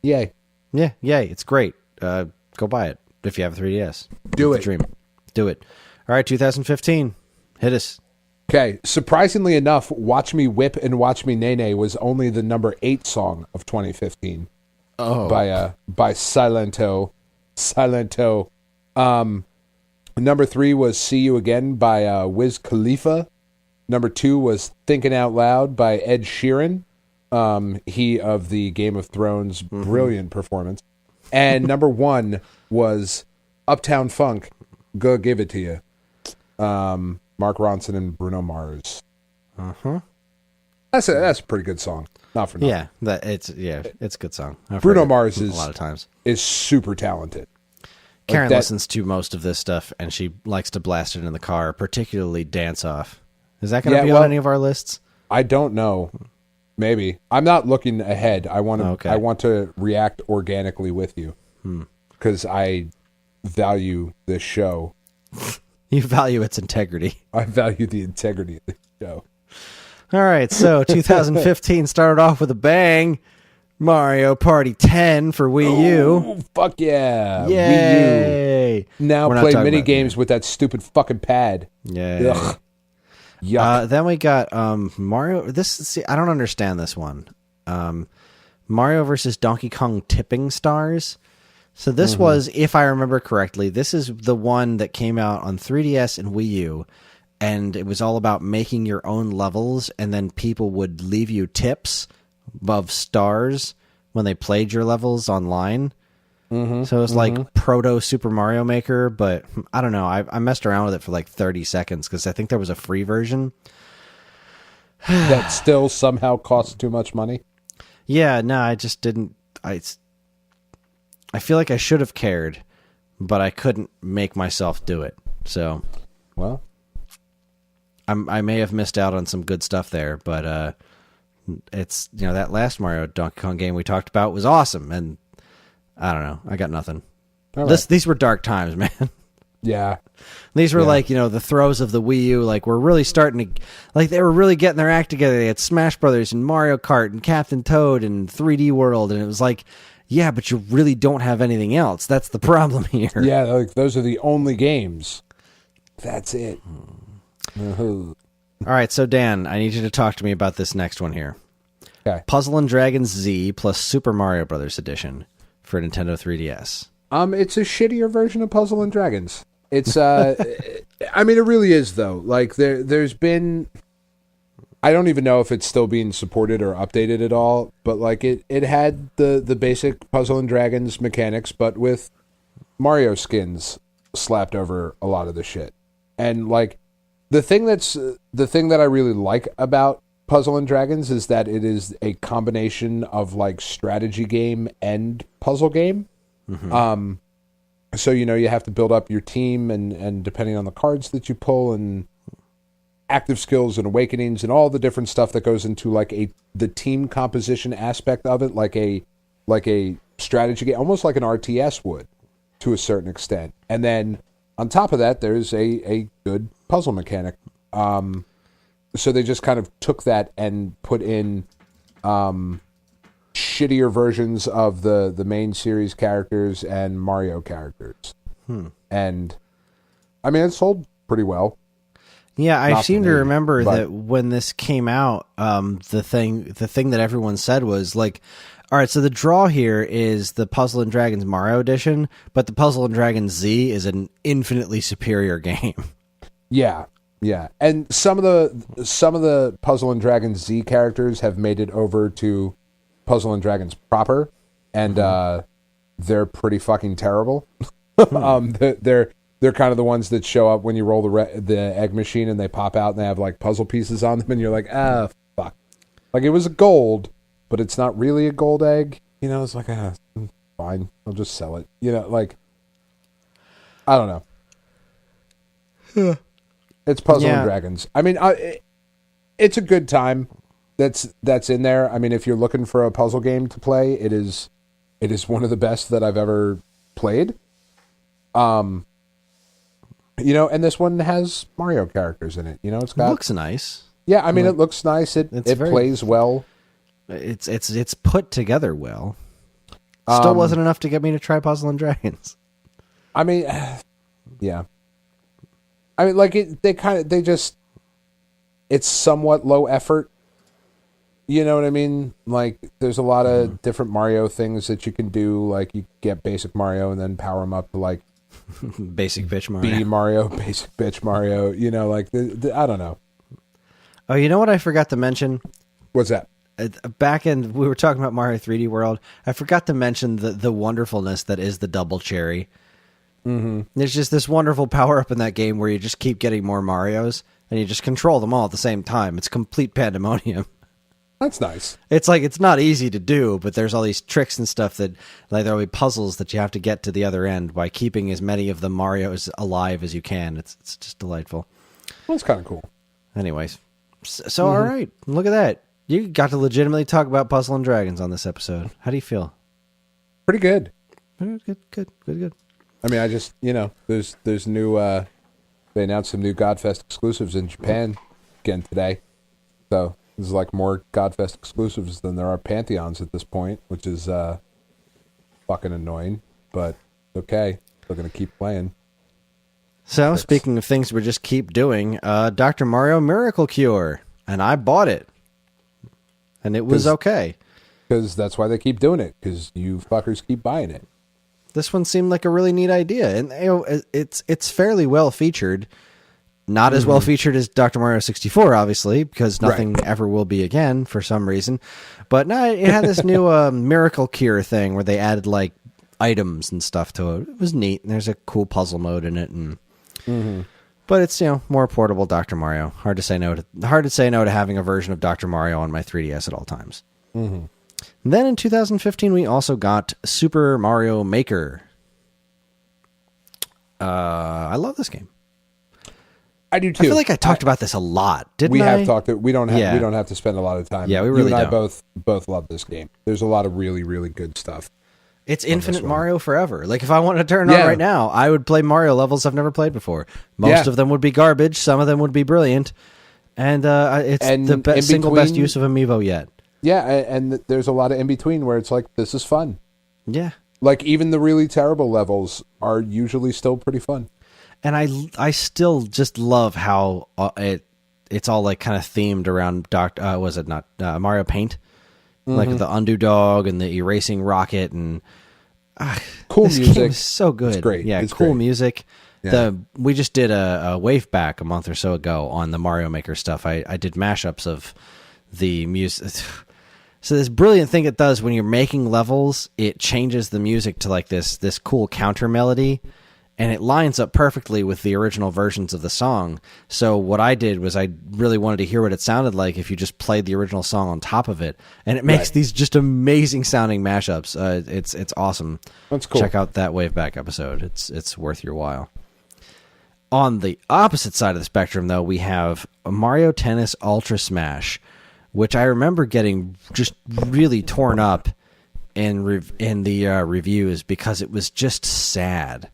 Yay. Yeah, yay. It's great. Go buy it if you have a 3DS. Do it. Dream. Do it. All right, 2015. Hit us. Okay. Surprisingly enough, Watch Me Whip and Watch Me Nay Nay was only the number 8 song of 2015. Oh. By Silento. Silento. Number 3 was See You Again by Wiz Khalifa. Number 2 was Thinking Out Loud by Ed Sheeran. He of the Game of Thrones brilliant performance. And number 1 was Uptown Funk, Go Give It To You. Mark Ronson and Bruno Mars. Uh-huh. That's a pretty good song. Not for nothing. Yeah, it's a good song. Bruno Mars a lot of times is super talented. Karen listens to most of this stuff, and she likes to blast it in the car, particularly Dance Off. Is that going to be on any of our lists? I don't know. Maybe. I'm not looking ahead. I want to react organically with you because I value this show. You value its integrity. I value the integrity of the show. All right, so 2015 started off with a bang. Mario Party 10 for Wii U. Oh, fuck yeah. Yay. Wii U. Now play mini games with that stupid fucking pad. Yeah. Ugh. Yuck. Then we got Mario. I don't understand this one. Mario versus Donkey Kong Tipping Stars. So this was, if I remember correctly, this is the one that came out on 3DS and Wii U, and it was all about making your own levels, and then people would leave you tips of stars when they played your levels online. So it was like proto Super Mario Maker, but I don't know. I messed around with it for like 30 seconds because I think there was a free version. That still somehow costs too much money? Yeah, no, I just didn't. I feel like I should have cared, but I couldn't make myself do it. So, well, I may have missed out on some good stuff there, but it's, that last Mario Donkey Kong game we talked about was awesome, and I don't know. I got nothing. Right. These were dark times, man. Yeah. These were like, the throes of the Wii U. Like, we're really starting to, like, they were really getting their act together. They had Smash Brothers and Mario Kart and Captain Toad and 3D World, and it was like, yeah, but you really don't have anything else. That's the problem here. Yeah, like, those are the only games. That's it. All right, so Dan, I need you to talk to me about this next one here. Okay. Puzzle and Dragons Z plus Super Mario Brothers Edition for Nintendo 3DS. It's a shittier version of Puzzle and Dragons. It's I mean, it really is though. Like there's been, I don't even know if it's still being supported or updated at all, but like it had the basic Puzzle and Dragons mechanics, but with Mario skins slapped over a lot of the shit. And like the thing that I really like about Puzzle and Dragons is that it is a combination of like strategy game and puzzle game. So, you have to build up your team and depending on the cards that you pull and active skills and awakenings and all the different stuff that goes into like the team composition aspect of it, like a strategy game, almost like an RTS would to a certain extent. And then on top of that, there's a good puzzle mechanic. So they just kind of took that and put in shittier versions of the main series characters and Mario characters. And I mean, it sold pretty well. Yeah, I seem to remember but that when this came out, the thing that everyone said was like, all right, so the draw here is the Puzzle and Dragons Mario edition, but the Puzzle and Dragons Z is an infinitely superior game. Yeah. And some of the Puzzle and Dragons Z characters have made it over to Puzzle and Dragons proper, and they're pretty fucking terrible. They're kind of the ones that show up when you roll the egg machine and they pop out and they have like puzzle pieces on them and you're like, fuck. Like it was a gold, but it's not really a gold egg. It's like, fine, I'll just sell it. Like, I don't know. Yeah. It's Puzzle and Dragons. I mean, it's a good time that's in there. I mean, if you're looking for a puzzle game to play, it is one of the best that I've ever played. And this one has Mario characters in it. It's got, it looks nice. Yeah, I mean, it looks nice. It plays well. It's put together well. Still wasn't enough to get me to try Puzzle and Dragons. I mean, yeah. I mean, like it's somewhat low effort. You know what I mean? Like, there's a lot of different Mario things that you can do. Like, you get basic Mario and then power them up to like basic bitch Mario. B Mario, basic bitch Mario. Like I don't know. Oh, you know what I forgot to mention? What's that? Back in, we were talking about Mario 3D World. I forgot to mention the wonderfulness that is the double cherry. Mm-hmm. There's just this wonderful power up in that game where you just keep getting more Marios and you just control them all at the same time. It's complete pandemonium. That's nice. It's like, it's not easy to do, but there's all these tricks and stuff that, like, there'll be puzzles that you have to get to the other end by keeping as many of the Marios alive as you can. It's just delightful. Well, that's kind of cool. Anyways, so all right, look at that. You got to legitimately talk about Puzzle and Dragons on this episode. How do you feel? Pretty good. Good. I mean, I just, there's new, they announced some new Godfest exclusives in Japan again today. So there's like more Godfest exclusives than there are Pantheons at this point, which is fucking annoying, but okay. They're going to keep playing. So, speaking of things we just keep doing, Dr. Mario Miracle Cure, and I bought it. And it was okay. Because that's why they keep doing it, because you fuckers keep buying it. This one seemed like a really neat idea, and it's fairly well featured. Not as well featured as Dr. Mario 64, obviously, because nothing ever will be again for some reason. But no, it had this new Miracle Cure thing where they added like items and stuff to it. It was neat, and there's a cool puzzle mode in it, and but it's more portable Dr. Mario. Hard to say no to having a version of Dr. Mario on my 3DS at all times. And then in 2015, we also got Super Mario Maker. I love this game. I do too. I feel like I talked about this a lot, didn't we I? have talked. We don't have to spend a lot of time. Yeah, we really you and don't. I both love this game. There's a lot of really, really good stuff. It's infinite Mario forever. Like, if I wanted to turn it on right now, I would play Mario levels I've never played before. Most of them would be garbage. Some of them would be brilliant. And it's the single best use of Amiibo yet. Yeah, and there's a lot of in between where it's like, this is fun. Yeah. Like, even the really terrible levels are usually still pretty fun. And I still just love how it's all like kind of themed around Mario Paint, like the Underdog and the Erasing Rocket and cool this music. Game is so good. It's great. Yeah, it's cool great. music. Yeah. We just did a wave back a month or so ago on the Mario Maker stuff. I did mashups of the music. So this brilliant thing it does when you're making levels, it changes the music to like this cool counter melody. and it lines up perfectly with the original versions of the song. So what I did was I really wanted to hear what it sounded like if you just played the original song on top of it, and it makes these just amazing sounding mashups. It's awesome. That's cool. Check out that Waveback episode. It's worth your while. On the opposite side of the spectrum, though, we have Mario Tennis Ultra Smash, which I remember getting just really torn up in the reviews because it was just sad.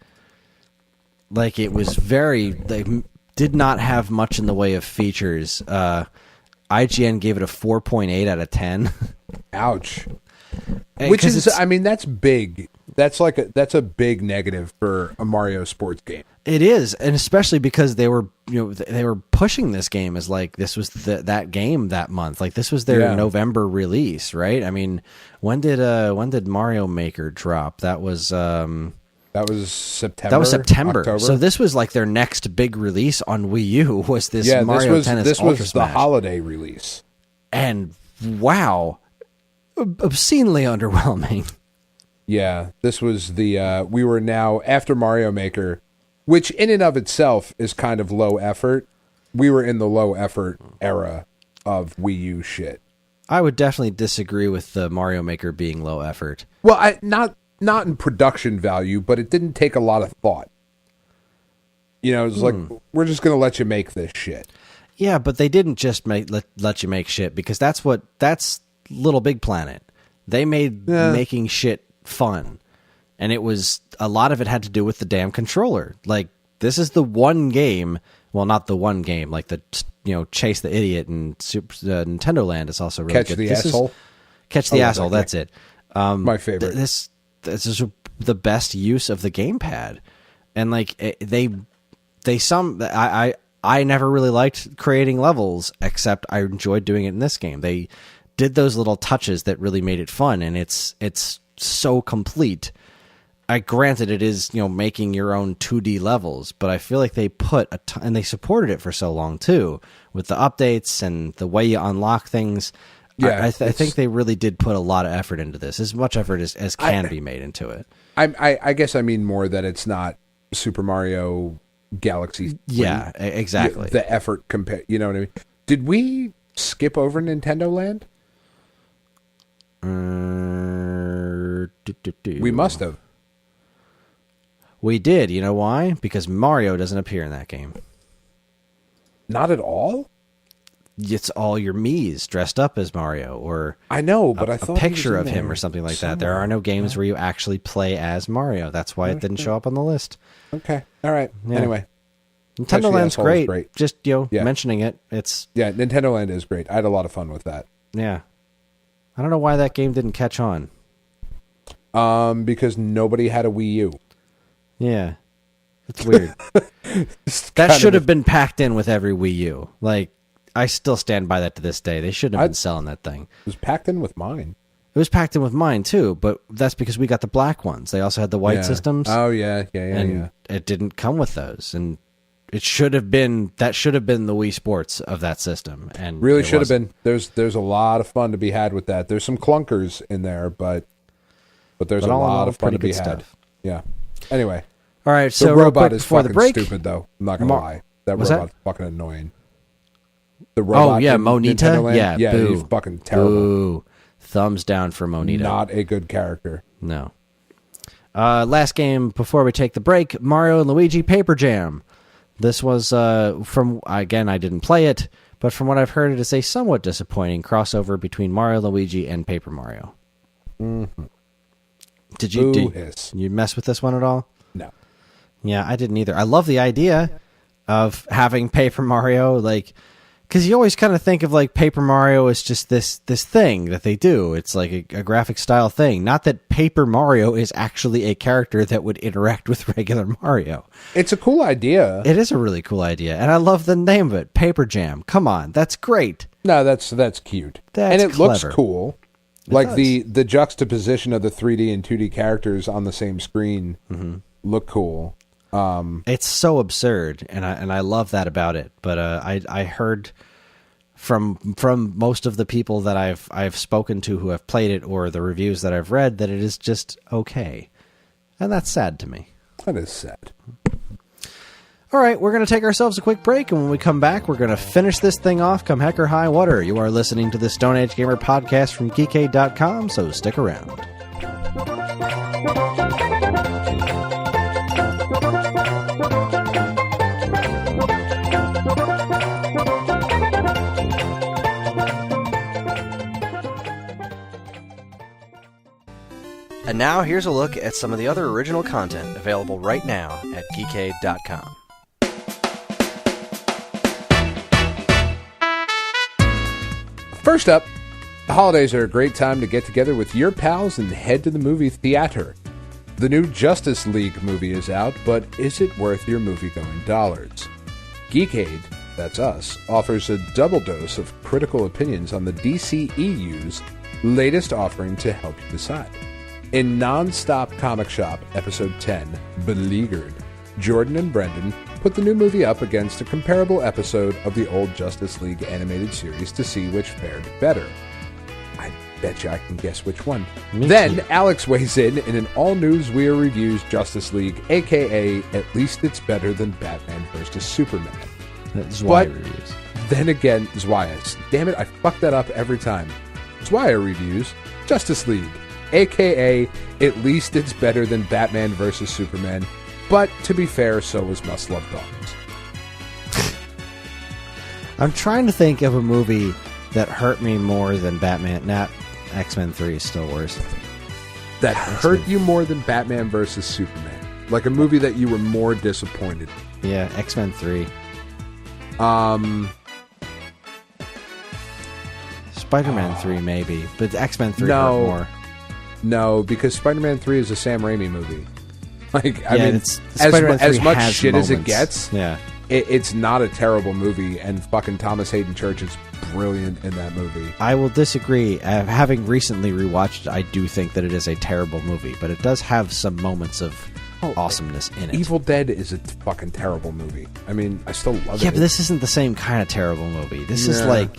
Like, it was they did not have much in the way of features. IGN gave it a 4.8 out of 10. Ouch. Which is, I mean, that's big. That's a big negative for a Mario sports game. It is, and especially because they were pushing this game as like this was that game that month. Like, this was their November release, right? I mean, when did Mario Maker drop? That was September. That was September. October. So this was like their next big release on Wii U. Was this Mario Tennis This Ultra was Smash. the holiday release, and wow, obscenely underwhelming. Yeah, this was the we were now after Mario Maker, which in and of itself is kind of low effort. We were in the low effort era of Wii U shit. I would definitely disagree with the Mario Maker being low effort. Well, not in production value, but it didn't take a lot of thought. You know, it's like, we're just going to let you make this shit. Yeah, but they didn't just let you make shit, because that's Little Big Planet. They made making shit fun. And it was, a lot of it had to do with the damn controller. Like, this is the one game, well, not the one game, like the, Chase the Idiot and Nintendo Land is also really good. Catch the Asshole, that's it. My favorite. This is the best use of the gamepad. And like, I never really liked creating levels, except I enjoyed doing it in this game. They did those little touches that really made it fun, and it's so complete. Granted, it is, making your own 2D levels, but I feel like they put and they supported it for so long too, with the updates and the way you unlock things. Yeah, I think they really did put a lot of effort into this, as much effort as can be made into it. I guess I mean more that it's not Super Mario Galaxy 3. Yeah, exactly. The effort you know what I mean? Did we skip over Nintendo Land? We must have. We did. You know why? Because Mario doesn't appear in that game. Not at all? It's all your Miis dressed up as Mario, or I know, but I thought a picture of him or something like that. There are no games where you actually play as Mario. That's why it didn't show up on the list. Okay. All right. Yeah. Anyway. Nintendo Land's great. Just, mentioning it. Nintendo Land is great. I had a lot of fun with that. Yeah. I don't know why that game didn't catch on. Because nobody had a Wii U. Yeah. It's weird. That should have been packed in with every Wii U. Like, I still stand by that to this day. They shouldn't have been selling that thing. It was packed in with mine. It was packed in with mine, too, but that's because we got the black ones. They also had the white systems. Oh, yeah. It didn't come with those, and that should have been the Wii Sports of that system. And really should have been. There's a lot of fun to be had with that. There's some clunkers in there, but there's a lot of fun to be had. Stuff. Yeah. Anyway. All right, so the robot is before fucking the break, stupid, though. I'm not gonna lie. That robot's fucking annoying. The robot. Oh yeah, Monita. Yeah, boo. He's fucking terrible. Boo. Thumbs down for Monita. Not a good character. No. Last game before we take the break: Mario and Luigi Paper Jam. This was from, again, I didn't play it, but from what I've heard, it is a somewhat disappointing crossover between Mario, Luigi, and Paper Mario. Mm-hmm. Did you mess with this one at all? No. Yeah, I didn't either. I love the idea of having Paper Mario, like, because you always kind of think of like Paper Mario as just this thing that they do. It's like a graphic style thing. Not that Paper Mario is actually a character that would interact with regular Mario. It's a cool idea. It is a really cool idea, and I love the name of it, Paper Jam. Come on, that's great. No, that's cute. That's and it clever. Looks cool. Like the juxtaposition of the 3D and 2D characters on the same screen look cool. It's so absurd, and I love that about it. But I heard from most of the people that I've spoken to who have played it, or the reviews that I've read, that it is just okay, and that's sad to me. That is sad. All right, we're going to take ourselves a quick break, and when we come back, we're going to finish this thing off come heck or high water. You are listening to the Stone Age Gamer podcast from Geekade.com, so stick around. And now, here's a look at some of the other original content available right now at Geekade.com. First up, the holidays are a great time to get together with your pals and head to the movie theater. The new Justice League movie is out, but is it worth your movie-going dollars? Geekade, that's us, offers a double dose of critical opinions on the DCEU's latest offering to help you decide. In Non-Stop Comic Shop, Episode 10, Beleaguered, Jordan and Brendan put the new movie up against a comparable episode of the old Justice League animated series to see which fared better. I bet you I can guess which one. Then Alex weighs in an all-new Zweier Reviews Justice League, a.k.a. At Least It's Better Than Batman vs. Superman. Zweier Reviews. Then again, Zweier. Damn it, I fuck that up every time. Zweier Reviews Justice League, a.k.a. At Least It's Better Than Batman vs. Superman. But, to be fair, so was Must Love Dogs. I'm trying to think of a movie that hurt me more than Batman. Not X-Men 3 is still worse. That hurt you more than Batman vs. Superman. Like a movie that you were more disappointed in. Yeah, X-Men 3. Spider-Man 3 maybe, but X-Men 3 hurt more. No, because Spider-Man 3 is a Sam Raimi movie. Like, I mean, Spider-Man 3 as much has shit moments. as it gets, yeah, it's not a terrible movie, and fucking Thomas Hayden Church is brilliant in that movie. I will disagree. Having recently rewatched it, I do think that it is a terrible movie, but it does have some moments of awesomeness in it. Evil Dead is a fucking terrible movie. I mean, I still love it. Yeah, but this isn't the same kind of terrible movie. This is like,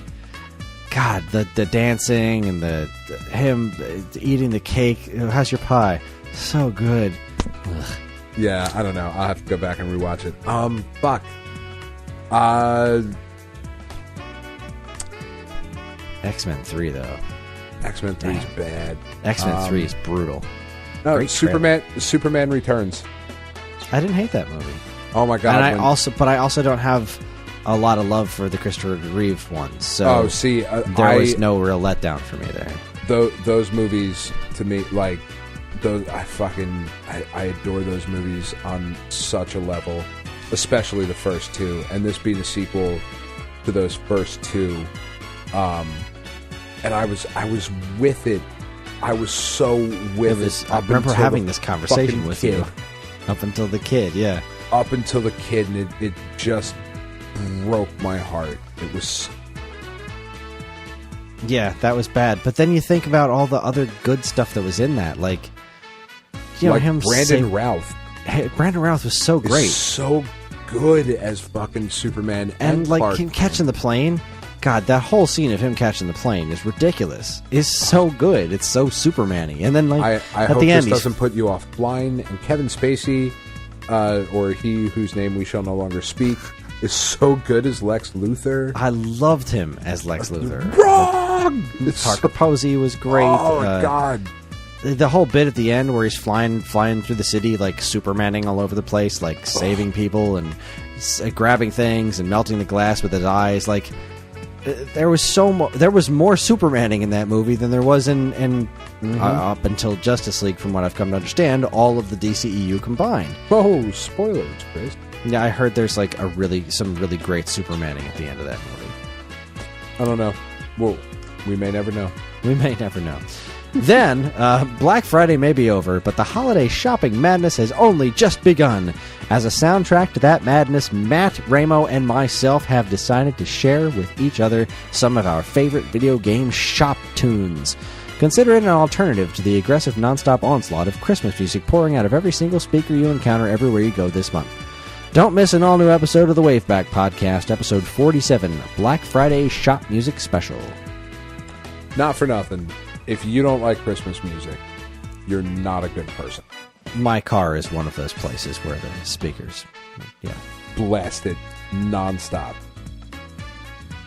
God, the dancing and the him eating the cake. How's your pie? So good. Ugh. Yeah, I don't know. I'll have to go back and rewatch it. Fuck. X-Men 3, though. X-Men 3 is bad. X-Men 3 is brutal. No, Great Superman Returns. I didn't hate that movie. Oh my god! And I also don't have a lot of love for the Christopher Reeve ones. So there was no real letdown for me there. Those movies to me, like those, I adore those movies on such a level, especially the first two, and this being a sequel to those first two. And I was with it. I was so with it. I remember having this conversation with you. Up until the kid, yeah. Up until the kid, and it just broke my heart. It was... Yeah, that was bad. But then you think about all the other good stuff that was in that. Like, you know, him Brandon Routh. Brandon Routh was so great. So good as fucking Superman. And like him catching the plane. God, that whole scene of him catching the plane is ridiculous. It's so good. It's so Superman-y. And then, like, I at hope the end, this doesn't put you off blind. And Kevin Spacey, or he whose name we shall no longer speak, is so good as Lex Luthor. I loved him as Lex Luthor. Wrong! Parker Posey was great. Oh, God. The whole bit at the end where he's flying through the city, like Supermaning all over the place, like saving people and grabbing things and melting the glass with his eyes, like... There was more Supermaning in that movie than there was in up until Justice League, from what I've come to understand, all of the DCEU combined. Oh, spoilers, Chris. Yeah, I heard there's like some really great Supermaning at the end of that movie. I don't know. Well, we may never know. We may never know. Then, Black Friday may be over, but the holiday shopping madness has only just begun. As a soundtrack to that madness, Matt, Ramo, and myself have decided to share with each other some of our favorite video game shop tunes. Consider it an alternative to the aggressive nonstop onslaught of Christmas music pouring out of every single speaker you encounter everywhere you go this month. Don't miss an all-new episode of the Waveback Podcast, episode 47, Black Friday Shop Music Special. Not for nothing. If you don't like Christmas music, you're not a good person. my car is one of those places where the speakers, blasted nonstop.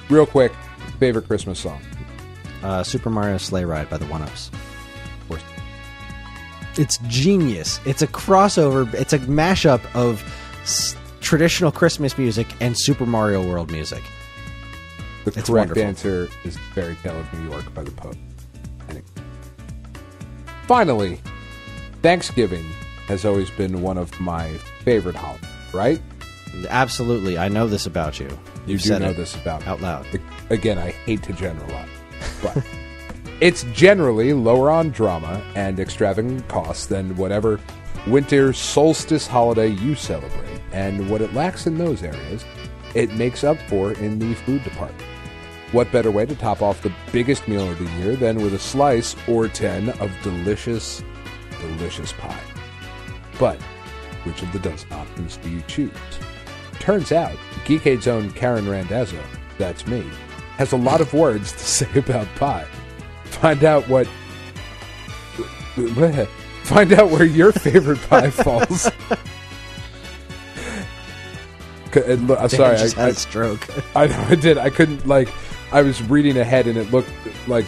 Real quick, favorite Christmas song? Super Mario Sleigh Ride by the One-Ups. Of course. It's genius. It's a crossover. It's a mashup of traditional Christmas music and Super Mario World music. The correct wonderful. answer is Fairy Tale of New York by the Pope. Finally, Thanksgiving has always been one of my favorite holidays, right? Absolutely. I know this about you. You do know this about me. Out loud. Again, I hate to generalize, but it's generally lower on drama and extravagant costs than whatever winter solstice holiday you celebrate. And what it lacks in those areas, it makes up for in the food department. What better way to top off the biggest meal of the year than with a slice or 10 of delicious, delicious pie? But which of the dozen options do you choose? Turns out, Geekade's own Karen Randazzo, that's me, has a lot of words to say about pie. Find out where your favorite pie falls. Sorry, I had a stroke. I know I did. I couldn't, I was reading ahead and it looked like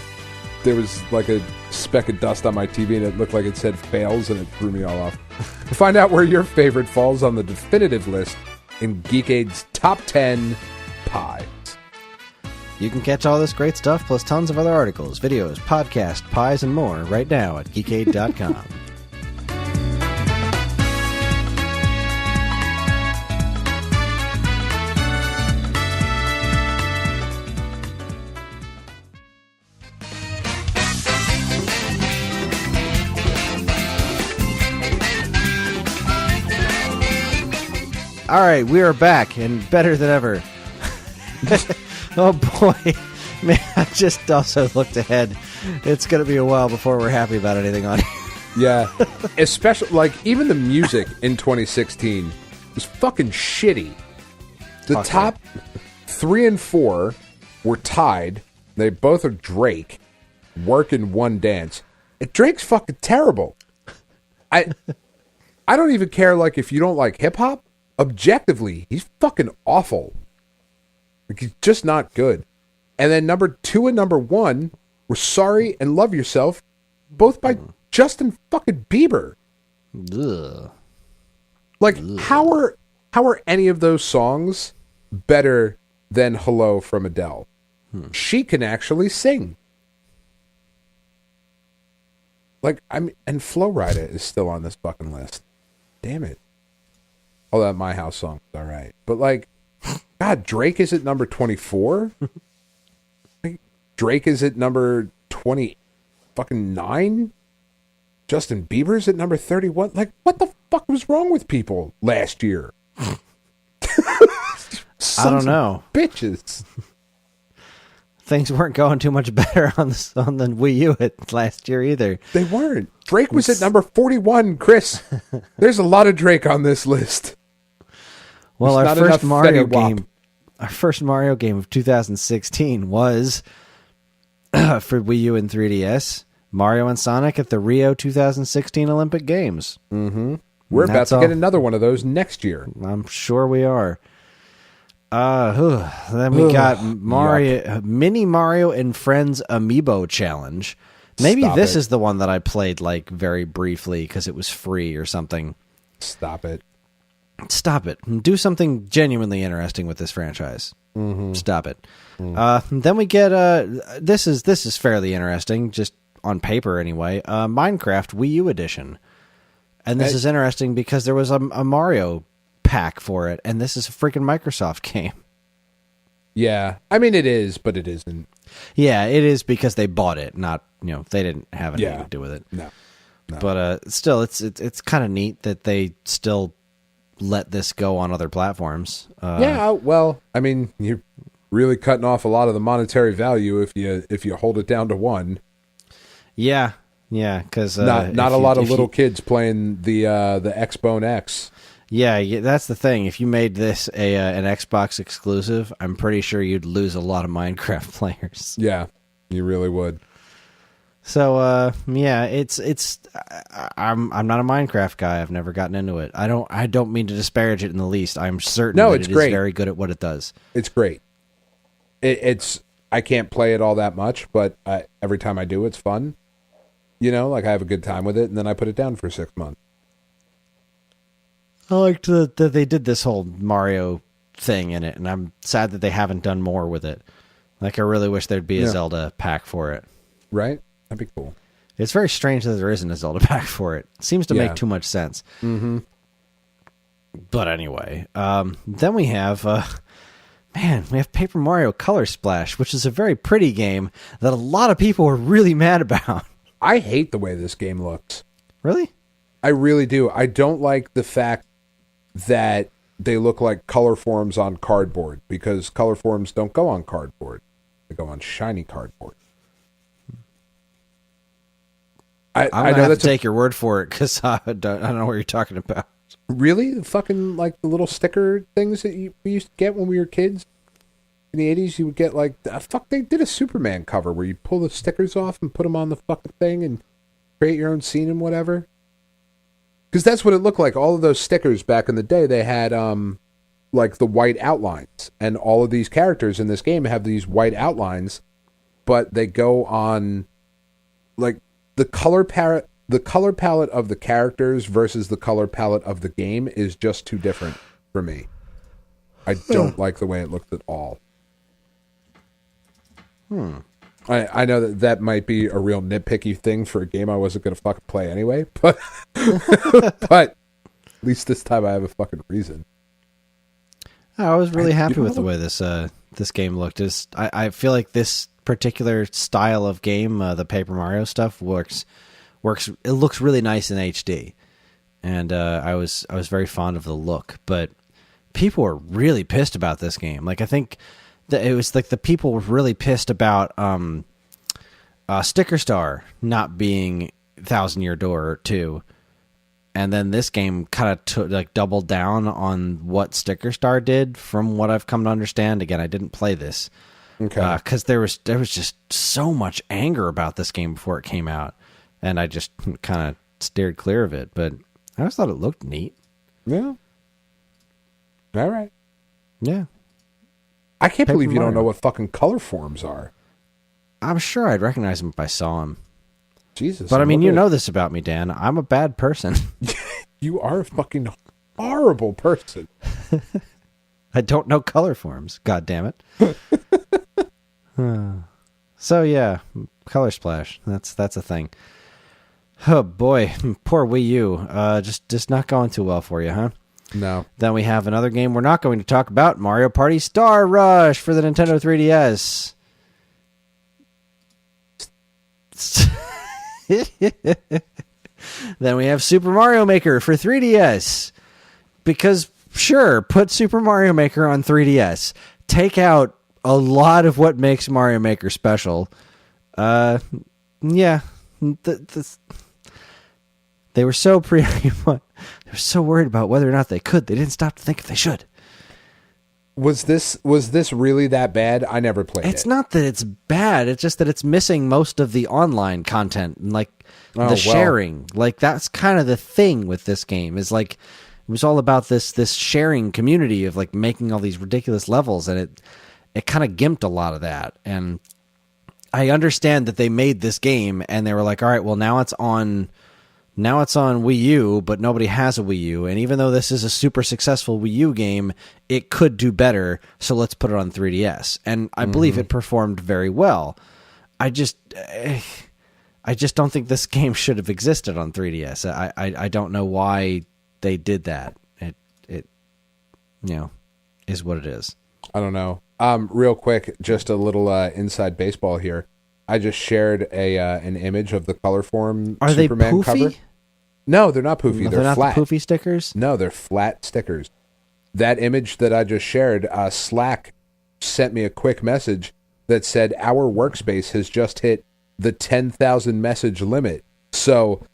there was like a speck of dust on my TV and it looked like it said fails and it threw me all off. Find out where your favorite falls on the definitive list in Geekade's Top 10 Pies. You can catch all this great stuff plus tons of other articles, videos, podcasts, pies, and more right now at geekade.com. All right, we are back and better than ever. Oh boy, man! I just also looked ahead. It's going to be a while before we're happy about anything on here. Yeah, especially even the music in 2016 was fucking shitty. The top 3 and 4 were tied. They both are Drake. Work in One Dance. Drake's fucking terrible. I don't even care if you don't like hip hop. Objectively, he's fucking awful. He's just not good. And then number 2 and number 1 were Sorry and Love Yourself, both by Justin fucking Bieber. Ugh. How are any of those songs better than Hello from Adele? She can actually sing. And Flo Rida is still on this fucking list. Damn it. Oh, that My House song is all right. But, God, Drake is at number 24? Drake is at number 29? Justin Bieber's at number 31? What the fuck was wrong with people last year? I don't know. Bitches. Things weren't going too much better on the Wii U last year either. They weren't. Drake was at number 41, Chris. There's a lot of Drake on this list. Well, There's our not first enough Mario Fetty Wap. game, our first Mario game of 2016 was for Wii U and 3DS, Mario and Sonic at the Rio 2016 Olympic Games. Mm-hmm. We're about to get another one of those next year. I'm sure we are. Then we got Mini Mario and Friends Amiibo Challenge. Maybe this is the one that I played very briefly because it was free or something. Stop it. Stop it. Do something genuinely interesting with this franchise. Mm-hmm. Stop it. Then we get this is fairly interesting, just on paper anyway. Minecraft Wii U edition, and this is interesting because there was a Mario pack for it, and this is a freaking Microsoft game. Yeah, I mean it is, but it isn't. Yeah, it is because they bought it, not they didn't have anything to do with it. No. But still, it's kind of neat that they still let this go on other platforms. Yeah, well, I mean, you're really cutting off a lot of the monetary value if you hold it down to one. Yeah, because not a lot of little kids playing the Xbone X. Yeah, that's the thing. If you made this an Xbox exclusive, I'm pretty sure you'd lose a lot of Minecraft players. Yeah, you really would. So yeah, I'm not a Minecraft guy. I've never gotten into it. I don't mean to disparage it in the least. I'm certain that it's it great. is very good at what it does. It's great. It's I can't play it all that much, but every time I do, it's fun. You know, like I have a good time with it, and then I put it down for 6 months. I liked that they did this whole Mario thing in it, and I'm sad that they haven't done more with it. Like, I really wish there'd be a Zelda pack for it. Right? That'd be cool. It's very strange that there isn't a Zelda pack for it. It seems to make too much sense. Mm-hmm. But anyway, then we have... we have Paper Mario Color Splash, which is a very pretty game that a lot of people are really mad about. I hate the way this game looks. Really? I really do. I don't like the fact that they look like color forms on cardboard, because color forms don't go on cardboard. They go on shiny cardboard. I'm going to have to take your word for it, because I don't know what you're talking about. Really? The fucking, like, the little sticker things that we used to get when we were kids? In the 80s, you would get, like, they did a Superman cover where you pull the stickers off and put them on the fucking thing and create your own scene and whatever. Because that's what it looked like. All of those stickers back in the day, they had, like, the white outlines. And all of these characters in this game have these white outlines, but they go on, like, the color palette of the characters versus the color palette of the game is just too different for me. I don't like the way it looks at all. I know that might be a real nitpicky thing for a game I wasn't going to fucking play anyway, but but at least this time I have a fucking reason. I was really happy with the way this game looked. I feel like this particular style of game, the Paper Mario stuff, works. It looks really nice in HD, and I was very fond of the look. But people were really pissed about this game. Like, I think that it was like the people were really pissed about Sticker Star not being Thousand Year Door 2, and then this game kind of doubled down on what Sticker Star did. From what I've come to understand, again, I didn't play this, because there was just so much anger about this game before it came out. And I just kind of steered clear of it, but I always thought it looked neat. Yeah. All right. Yeah. I can't believe you don't know what fucking color forms are. I'm sure I'd recognize them if I saw them. Jesus. But I mean, you know this about me, Dan. I'm a bad person. You are a fucking horrible person. I don't know color forms. God damn it. So yeah, Color Splash. That's a thing. Oh boy, poor Wii U. Just not going too well for you, huh? No. Then we have another game we're not going to talk about, Mario Party Star Rush for the Nintendo 3DS. Then we have Super Mario Maker for 3DS. Because, sure, put Super Mario Maker on 3DS. Take out a lot of what makes Mario Maker special. Yeah. They were so they were so worried about whether or not they could. They didn't stop to think if they should. Was this really that bad? I never played it. It's not that it's bad. It's just that it's missing most of the online content and the sharing. Like, that's kind of the thing with this game, is like it was all about this sharing community of like making all these ridiculous levels, and it kind of gimped a lot of that. And I understand that they made this game and they were like, all right, well, now it's on Wii U, but nobody has a Wii U. And even though this is a super successful Wii U game, it could do better. So let's put it on 3DS. And I believe it performed very well. I just don't think this game should have existed on 3DS. I don't know why they did that. It is what it is. I don't know. Real quick, just a little inside baseball here. I just shared an image of the Colorform Superman cover. No, they're not poofy. They're not flat. The poofy stickers? No, they're flat stickers. That image that I just shared, Slack sent me a quick message that said our workspace has just hit the 10,000 message limit. So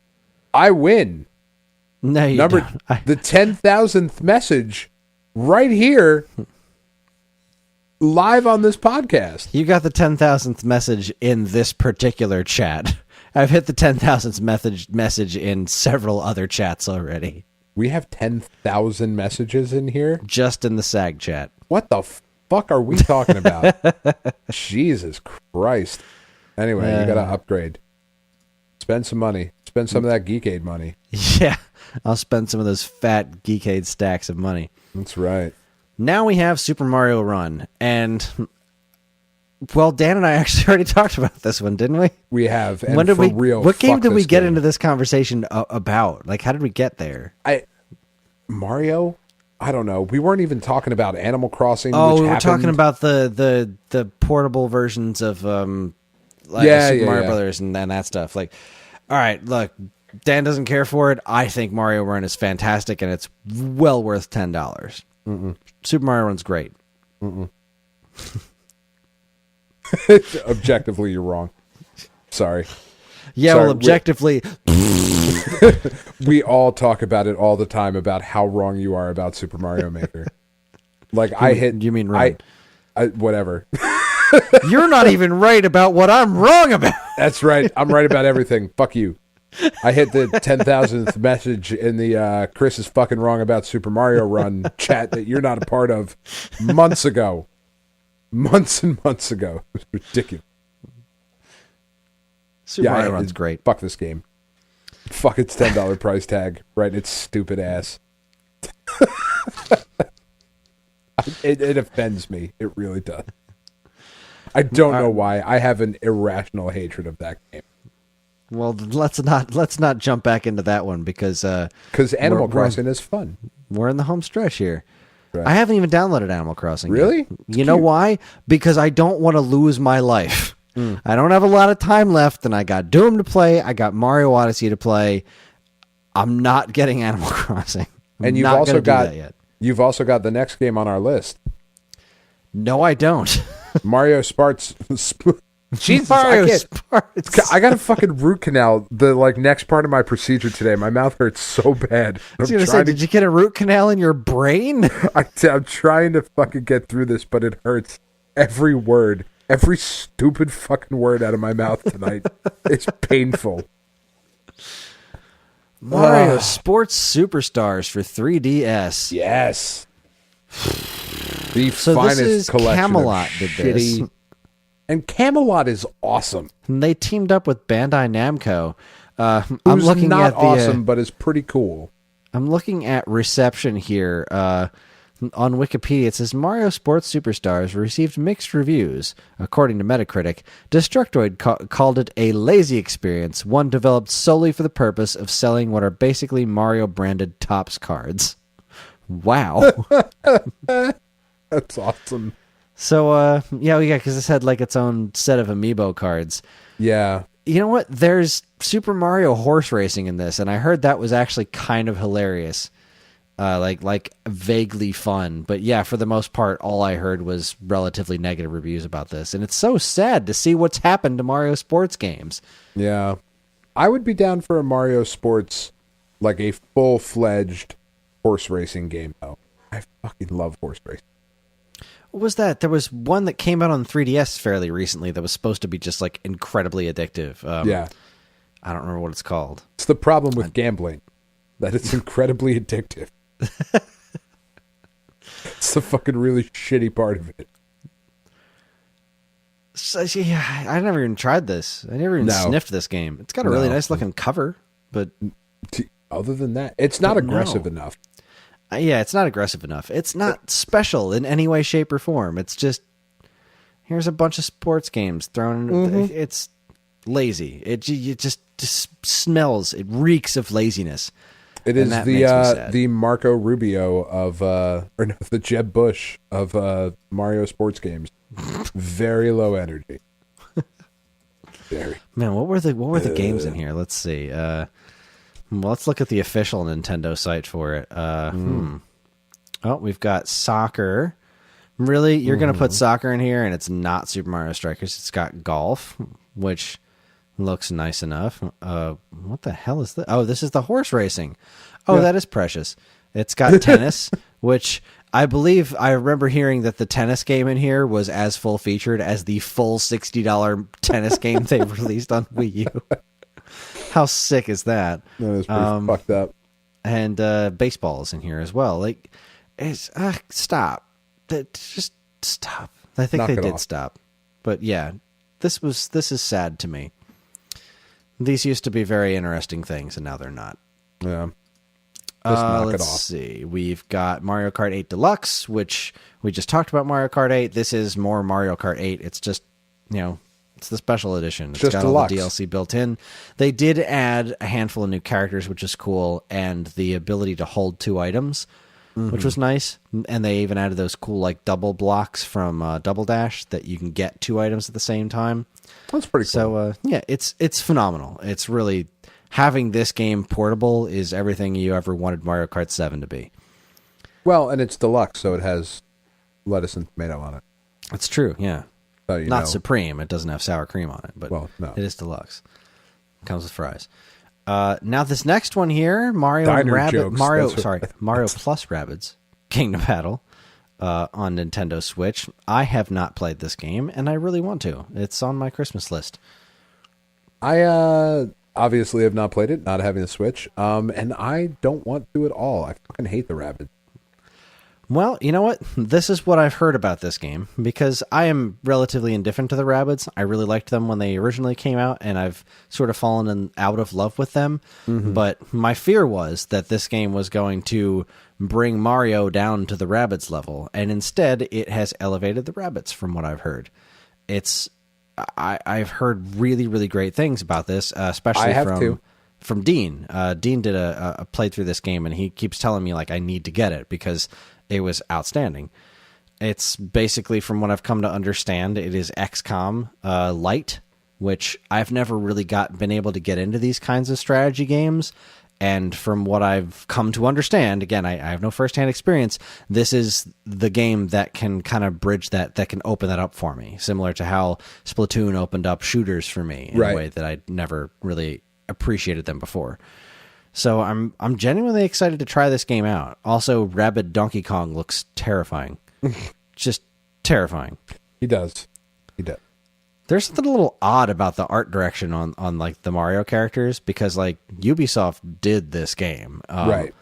I win. No, you don't. The 10,000th message right here, live on this podcast. You got the 10,000th message in this particular chat. I've hit the 10,000th message in several other chats already. We have 10,000 messages in here? Just in the SAG chat. What the fuck are we talking about? Jesus Christ. Anyway, you got to upgrade. Spend some money. Spend some of that Geekade money. Yeah, I'll spend some of those fat Geekade stacks of money. That's right. Now we have Super Mario Run, and well, Dan and I actually already talked about this one, didn't we? We have. And when did for we? real, what game did we get game. into this conversation about? Like, how did we get there? Mario. I don't know. We weren't even talking about Animal Crossing. Oh, which we were happened. talking about the portable versions of Super Mario Brothers and that stuff. Like, all right, look, Dan doesn't care for it. I think Mario Run is fantastic, and it's well worth $10. Super Mario Run's great. Objectively, you're wrong. Sorry. Yeah, Sorry, well, objectively, we all talk about it all the time about how wrong you are about Super Mario Maker. Like you mean Run? I whatever. You're not even right about what I'm wrong about. That's right. I'm right about everything. Fuck you. I hit the 10,000th message in the Kris is fucking wrong about Super Mario Run chat that you're not a part of months ago. Months and months ago. It was ridiculous. Super Mario Run's great. Fuck this game. Fuck its $10 price tag. Right, its stupid ass. It offends me. It really does. I don't know why. I have an irrational hatred of that game. Well, let's not jump back into that one because Animal Crossing is fun. We're in the home stretch here. Right. I haven't even downloaded Animal Crossing. Really? Yet. You know why? Because I don't want to lose my life. I don't have a lot of time left, and I got Doom to play. I got Mario Odyssey to play. I'm not getting Animal Crossing. And you've also got the next game on our list. No, I don't. Mario Sparks. Jesus, Mario Sparks. I got a fucking root canal. The next part of my procedure today. My mouth hurts so bad. I was gonna say, did you get a root canal in your brain? I'm trying to fucking get through this, but it hurts. Every word, every stupid fucking word out of my mouth tonight. It's painful. Mario Sports Superstars for 3DS. Yes. The So finest this is collection Camelot of did shitty. this. And Camelot is awesome. And they teamed up with Bandai Namco. I'm Who's looking not at the awesome, but is pretty cool. I'm looking at reception here. On Wikipedia, it says Mario Sports Superstars received mixed reviews. According to Metacritic, Destructoid called it a lazy experience, one developed solely for the purpose of selling what are basically Mario-branded Topps cards. Wow. That's awesome. So, because this had its own set of amiibo cards. Yeah. You know what? There's Super Mario horse racing in this, and I heard that was actually kind of hilarious. Vaguely fun. But yeah, for the most part, all I heard was relatively negative reviews about this. And it's so sad to see what's happened to Mario sports games. Yeah. I would be down for a Mario Sports, a full-fledged horse racing game, though. I fucking love horse racing. What was that? There was one that came out on 3DS fairly recently that was supposed to be just incredibly addictive. Yeah. I don't remember what it's called. It's the problem with gambling, that it's incredibly addictive. It's the fucking really shitty part of it. So, yeah, I never even tried this. I never even sniffed this game. It's got a really nice looking cover, but other than that, it's not aggressive enough. Yeah, it's not aggressive enough. It's not special in any way, shape, or form. It's just, here's a bunch of sports games thrown. It's lazy. It just smells. It reeks of laziness. It is the Marco Rubio of, the Jeb Bush of Mario sports games. Very low energy. Very. Man, what were the games in here? Let's see. Let's look at the official Nintendo site for it. Oh, we've got soccer. Really? You're going to put soccer in here, and it's not Super Mario Strikers. It's got golf, which looks nice enough. What the hell is this? Oh, this is the horse racing. Oh, that is precious. It's got tennis, which I believe I remember hearing that the tennis game in here was as full featured as the full $60 tennis game they released on Wii U. How sick is that? That is pretty fucked up. And baseball is in here as well. Like, it's stop. Just stop. I think they did stop. But yeah, this is sad to me. These used to be very interesting things, and now they're not. Yeah. Let's see. We've got Mario Kart 8 Deluxe, which we just talked about Mario Kart 8. This is more Mario Kart 8. It's just, it's the special edition. It's got deluxe. All the DLC built in. They did add a handful of new characters, which is cool, and the ability to hold 2 items, which was nice. And they even added those cool double blocks from Double Dash that you can get 2 items at the same time. That's pretty cool. So yeah, it's phenomenal. It's really, having this game portable is everything you ever wanted Mario Kart 7 to be. Well, and it's deluxe, so it has lettuce and tomato on it. That's true, yeah. So Not Supreme. It doesn't have sour cream on it, but no. It is deluxe. It comes with fries. Now this next one here, Mario Plus Rabbids Kingdom Battle on Nintendo Switch. I have not played this game, and I really want to. It's on my Christmas list. I obviously have not played it, not having a Switch, and I don't want to at all. I fucking hate the Rabbids. Well, you know what? This is what I've heard about this game, because I am relatively indifferent to the Rabbids. I really liked them when they originally came out, and I've sort of fallen out of love with them. But my fear was that this game was going to bring Mario down to the Rabbids level, and instead it has elevated the Rabbids from what I've heard. I've heard really, really great things about this, especially from Dean. Dean did a playthrough of this game, and he keeps telling me I need to get it because it was outstanding. It's basically, from what I've come to understand, it is XCOM Lite, which I've never really been able to get into these kinds of strategy games. And from what I've come to understand, again, I have no firsthand experience, this is the game that can kind of bridge that can open that up for me, similar to how Splatoon opened up shooters for me in a way that I never really appreciated them before. So I'm genuinely excited to try this game out. Also, Rabid Donkey Kong looks terrifying. Just terrifying. He does. There's something a little odd about the art direction on the Mario characters, because Ubisoft did this game. Right.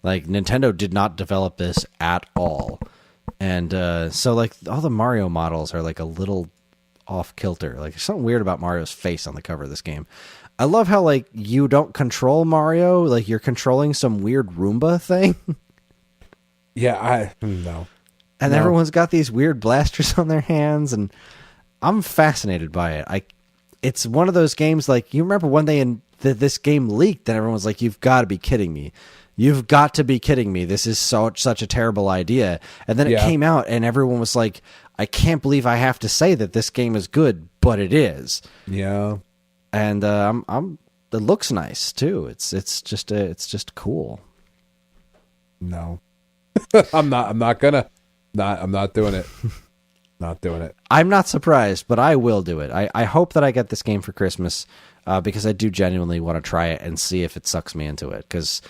Nintendo did not develop this at all. And so all the Mario models are a little off kilter. There's something weird about Mario's face on the cover of this game. I love how you don't control Mario, you're controlling some weird Roomba thing. Yeah, no. And everyone's got these weird blasters on their hands, and I'm fascinated by it. It's one of those games you remember when this game leaked, and everyone was like, "You've got to be kidding me! You've got to be kidding me! This is such a terrible idea." And then it came out, and everyone was like, "I can't believe I have to say that this game is good, but it is." Yeah. And it looks nice too. It's just cool. No, I'm not doing it. Not doing it. I'm not surprised, but I will do it. I hope that I get this game for Christmas because I do genuinely want to try it and see if it sucks me into it. Because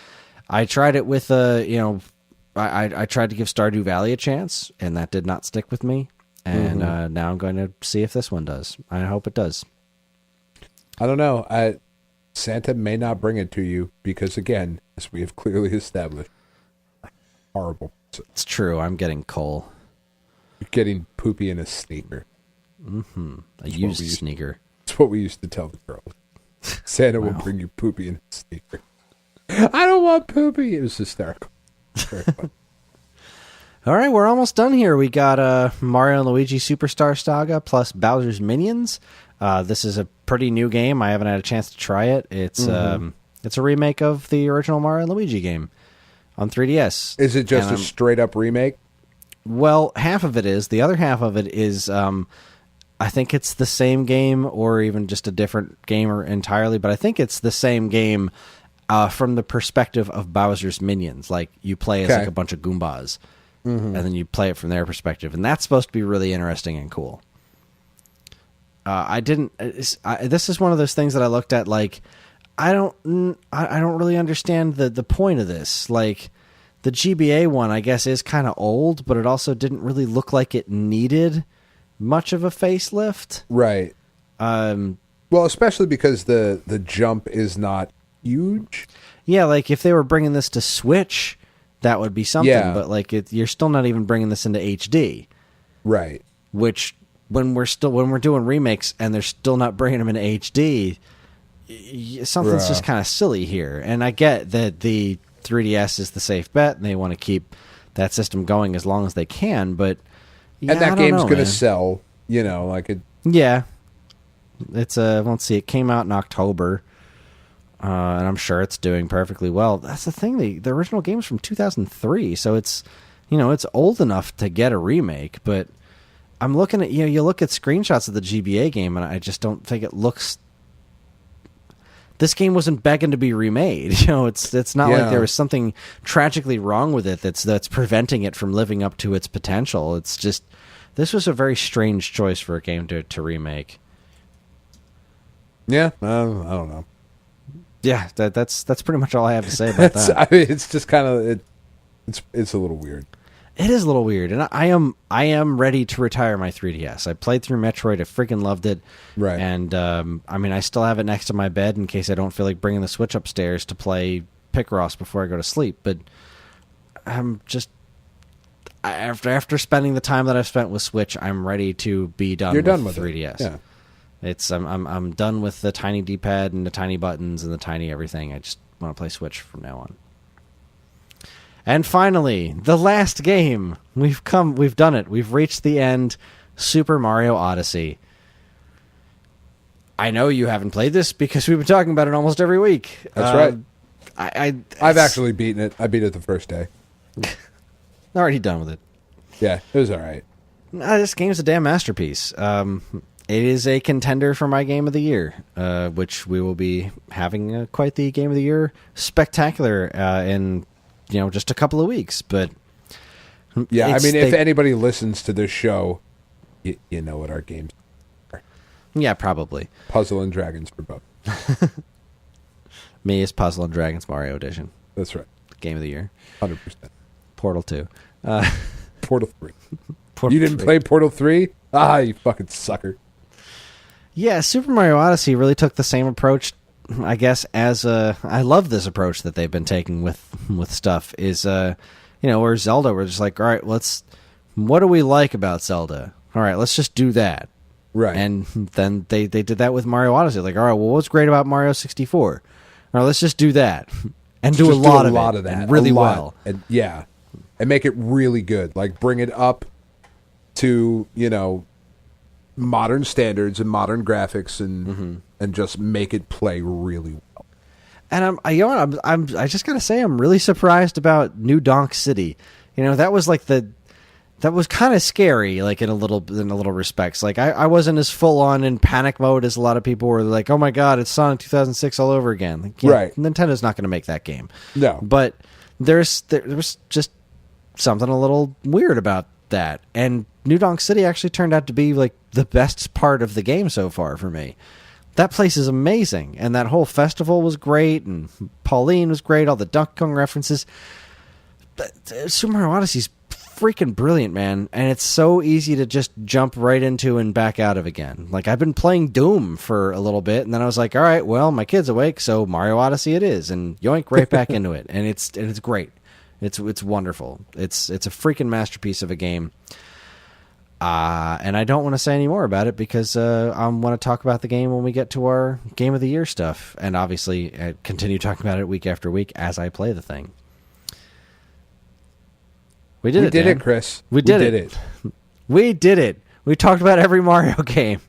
I tried it with I tried to give Stardew Valley a chance, and that did not stick with me. And now I'm going to see if this one does. I hope it does. I don't know. Santa may not bring it to you because, again, as we have clearly established, horrible. It's true. I'm getting coal. You're getting poopy in a sneaker. A used sneaker. That's what we used to tell the girls. Santa will bring you poopy in a sneaker. I don't want poopy. It was hysterical. All right, we're almost done here. We got Mario and Luigi Superstar Saga plus Bowser's Minions. This is a pretty new game. I haven't had a chance to try it. It's a remake of the original Mario and Luigi game on 3DS. Is it just a straight-up remake? Well, half of it is. The other half of it is, I think it's the same game or even just a different game entirely, but I think it's the same game from the perspective of Bowser's Minions. You play as a bunch of Goombas, and then you play it from their perspective, and that's supposed to be really interesting and cool. This is one of those things that I looked at I don't really understand the point of this. The GBA one, I guess, is kind of old, but it also didn't really look like it needed much of a facelift. Right. Well, especially because the jump is not huge. Yeah, like if they were bringing this to Switch, that would be something. Yeah. But like you're still not even bringing this into HD, Right. which when we're doing remakes and they're still not bringing them into HD, something's just kind of silly here. And I get that the 3DS is the safe bet and they want to keep that system going as long as they can, but and that game's going to sell, like it. Yeah. It's let's see, it came out in October. And I'm sure it's doing perfectly well. That's the thing. The original game's from 2003, so it's, it's old enough to get a remake. But I'm looking at, you look at screenshots of the GBA game, and I just don't think it looks. This game wasn't begging to be remade. It's not like there was something tragically wrong with it that's preventing it from living up to its potential. It's just this was a very strange choice for a game to remake. Yeah, I don't know. Yeah, that's pretty much all I have to say about that. I mean, it's just kind of it's a little weird. It is a little weird, and I am ready to retire my 3DS. I played through Metroid, I freaking loved it, right? And I mean, I still have it next to my bed in case I don't feel like bringing the Switch upstairs to play Picross before I go to sleep. But I'm just after spending the time that I've spent with Switch, I'm ready to be done. You're done with 3DS. Yeah. I'm done with the tiny D-pad and the tiny buttons and the tiny everything. I just want to play Switch from now on. And finally, the last game. We've done it. We've reached the end. Super Mario Odyssey. I know you haven't played this because we've been talking about it almost every week. That's right. I've actually beaten it. I beat it the first day. Already done with it. Yeah, it was all right. This game's a damn masterpiece. It is a contender for my game of the year, which we will be having quite the game of the year spectacular in just a couple of weeks. But yeah, I mean, if anybody listens to this show, you know what our games are. Yeah, probably. Puzzle and Dragons for both. Me is Puzzle and Dragons Mario Edition. That's right. Game of the year. 100%. Portal 2. Portal 3. Portal you didn't 3. play Portal 3? Ah, you fucking sucker. Yeah, Super Mario Odyssey really took the same approach, I guess, as I love this approach that they've been taking with stuff, is where Zelda we're just like, all right, what do we like about Zelda? All right, let's just do that. Right. And then they did that with Mario Odyssey. Like, all right, well, what's great about Mario 64? All right, let's just do that. And do a lot of that. Really well. And yeah. And make it really good. Like, bring it up to, modern standards and modern graphics and just make it play really well. And I just gotta say, I'm really surprised about New Donk City. That was like that was kind of scary, like in a little respects. Like I wasn't as full on in panic mode as a lot of people were. Like, oh my god, it's Sonic 2006 all over again. Like, right? Nintendo's not going to make that game. No, but there was just something a little weird about that. And New Donk City actually turned out to be like the best part of the game so far for me. That place is amazing, and that whole festival was great, and Pauline was great. All the Donkey Kong references. But Super Mario Odyssey's freaking brilliant, man, and it's so easy to just jump right into and back out of again. Like, I've been playing Doom for a little bit, and then I was like, all right, well, my kid's awake, so Mario Odyssey it is, and yoink right back into it, and it's great. It's wonderful. It's a freaking masterpiece of a game. And I don't want to say any more about it because I want to talk about the game when we get to our Game of the Year stuff, and obviously continue talking about it week after week as I play the thing. We did it, Chris. We did it. We did it. We talked about every Mario game.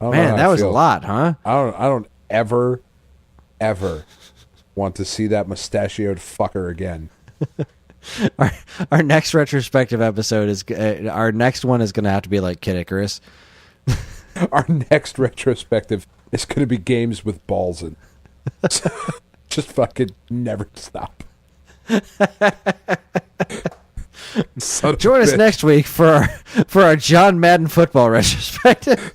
Man, that was a lot, huh? I don't ever want to see that mustachioed fucker again. Our next retrospective episode is our next one is going to have to be like Kid Icarus. Our next retrospective is going to be games with balls in. Just fucking never stop. Join us next week for our John Madden football retrospective,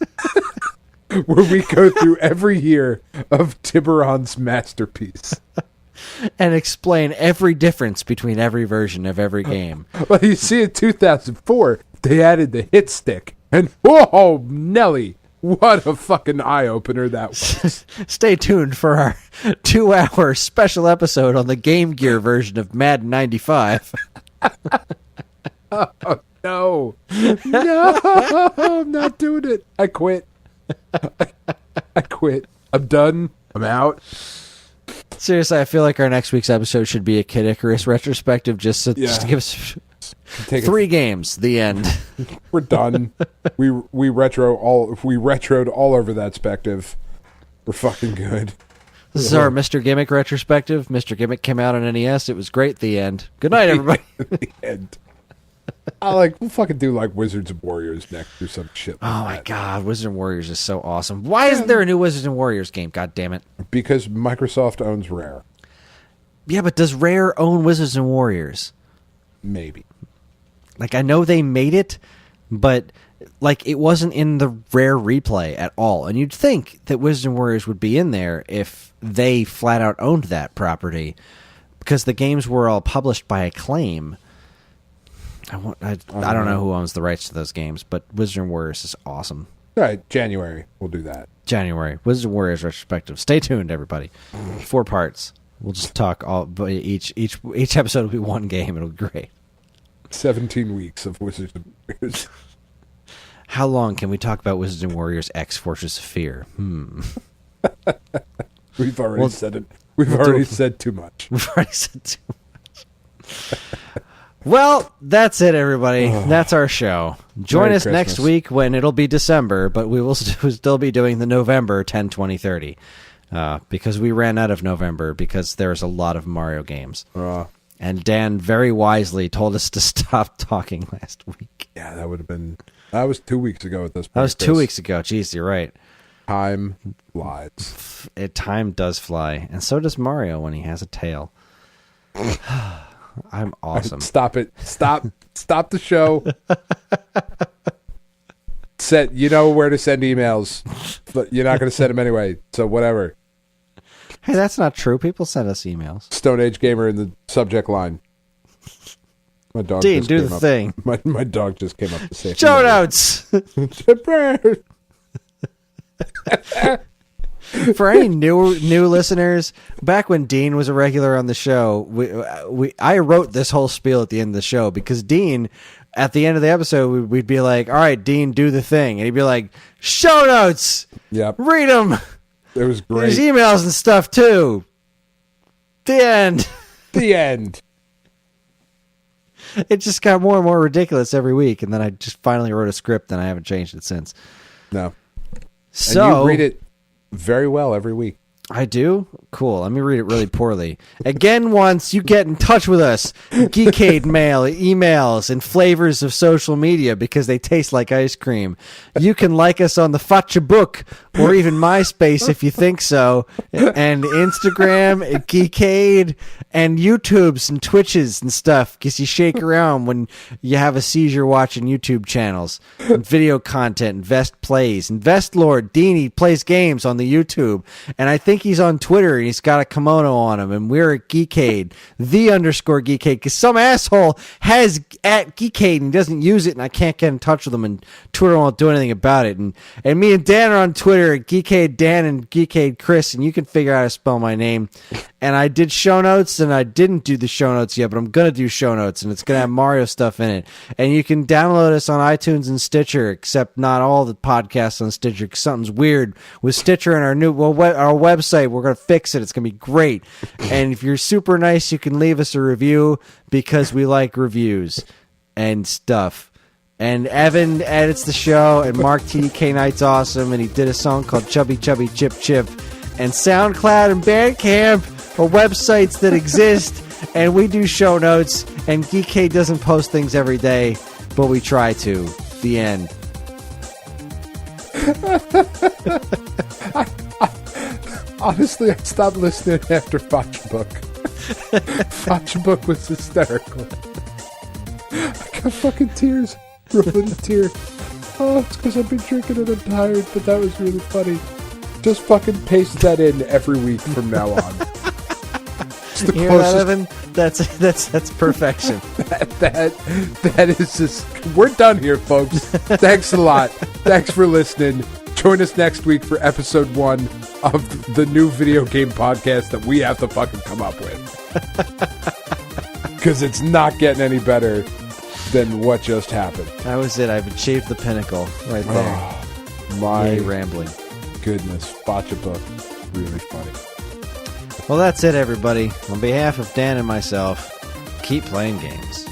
where we go through every year of Tiburon's masterpiece and explain every difference between every version of every game. Well, you see, in 2004, they added the hit stick. And whoa, Nelly, what a fucking eye-opener that was. Stay tuned for our 2-hour special episode on the Game Gear version of Madden 95. Oh, no. No, I'm not doing it. I quit. I quit. I'm done. I'm out. Seriously, I feel like our next week's episode should be a Kid Icarus retrospective just to give us 3 games, the end. We're done. We retroed all over that spective. We're fucking good. This is our Mr. Gimmick retrospective. Mr. Gimmick came out on NES. It was great, the end. Good night, everybody. The end. We'll fucking do like Wizards and Warriors next or some shit like Oh my that. god, Wizards and Warriors is so awesome. Why isn't there a new Wizards and Warriors game? God damn it. Because Microsoft owns Rare. Yeah, but does Rare own Wizards and Warriors? Maybe. Like, I know they made it, but like it wasn't in the Rare replay at all. And you'd think that Wizards and Warriors would be in there if they flat out owned that property, because the games were all published by Acclaim. I don't know who owns the rights to those games, but Wizards and Warriors is awesome. All right, January. We'll do that. January, Wizards and Warriors retrospective. Stay tuned, everybody. 4 parts. We'll just talk all. But each episode will be one game. It'll be great. 17 weeks of Wizards and Warriors. How long can we talk about Wizards and Warriors X Fortress of Fear? We've already said it. We've already said too much. We've already said too much. Well, that's it, everybody. That's our show. Join Merry us Christmas. next week when it'll be December, but we will still be doing the November 10, 20, 30. Because we ran out of November because there's a lot of Mario games. And Dan very wisely told us to stop talking last week. Yeah, that would have been... That was 2 weeks ago at this point. That was 2 Chris. weeks ago. Jeez, you're right. Time flies. Time does fly. And so does Mario when he has a tail. I'm awesome. Stop it. Stop the show. You know where to send emails, but you're not going to send them anyway, so whatever. Hey, that's not true. People send us emails. Stone Age Gamer in the subject line. My dog Dean, just do came the up. thing. My dog just came up to say Show notes! For any new listeners, back when Dean was a regular on the show, I wrote this whole spiel at the end of the show because Dean, at the end of the episode, we'd be like, all right, Dean, do the thing. And he'd be like, show notes! Yep. Read them! It was great. There's emails and stuff, too. The end. The end. It just got more and more ridiculous every week, and then I just finally wrote a script, and I haven't changed it since. No. So And you read it very well every week. I do? Cool. Let me read it really poorly. Again, once you get in touch with us, Geekade mail, emails, and flavors of social media because they taste like ice cream. You can like us on the Facebook or even MySpace if you think so, and Instagram, and Geekade, and YouTubes and Twitches and stuff because you shake around when you have a seizure watching YouTube channels. And video content, Invest Plays. Invest Lord, Deanie plays games on the YouTube, and I think he's on Twitter and he's got a kimono on him, and we're at Geekade, _Geekade, because some asshole has at Geekade and doesn't use it, and I can't get in touch with him, and Twitter won't do anything about it. And me and Dan are on Twitter at Geekade Dan and Geekade Kris, and you can figure out how to spell my name. And I did show notes, and I didn't do the show notes yet, but I'm going to do show notes, and it's going to have Mario stuff in it. And you can download us on iTunes and Stitcher, except not all the podcasts on Stitcher, because something's weird with Stitcher and our website. We're going to fix it. It's going to be great. And if you're super nice, you can leave us a review because we like reviews and stuff. And Evan edits the show, and Mark TDK Knight's awesome, and he did a song called Chubby Chubby Chip Chip. And SoundCloud and Bandcamp are websites that exist, and we do show notes, and DK doesn't post things every day, but we try to. The end. Honestly, I stopped listening after Fotchbook. Fotchbook was hysterical. I got fucking tears rolling a tear. Oh, it's because I've been drinking and I'm tired, but that was really funny. Just fucking paste that in every week from now on. It's the You hear that, closest. Evan? That's perfection. That is just. We're done here, folks. Thanks a lot. Thanks for listening. Join us next week for episode 1 of the new video game podcast that we have to fucking come up with. Because it's not getting any better than what just happened. That was it. I've achieved the pinnacle right there. Oh, my Yay, rambling. Goodness. Botcha book. Really funny. Well, that's it, everybody. On behalf of Dan and myself, keep playing games.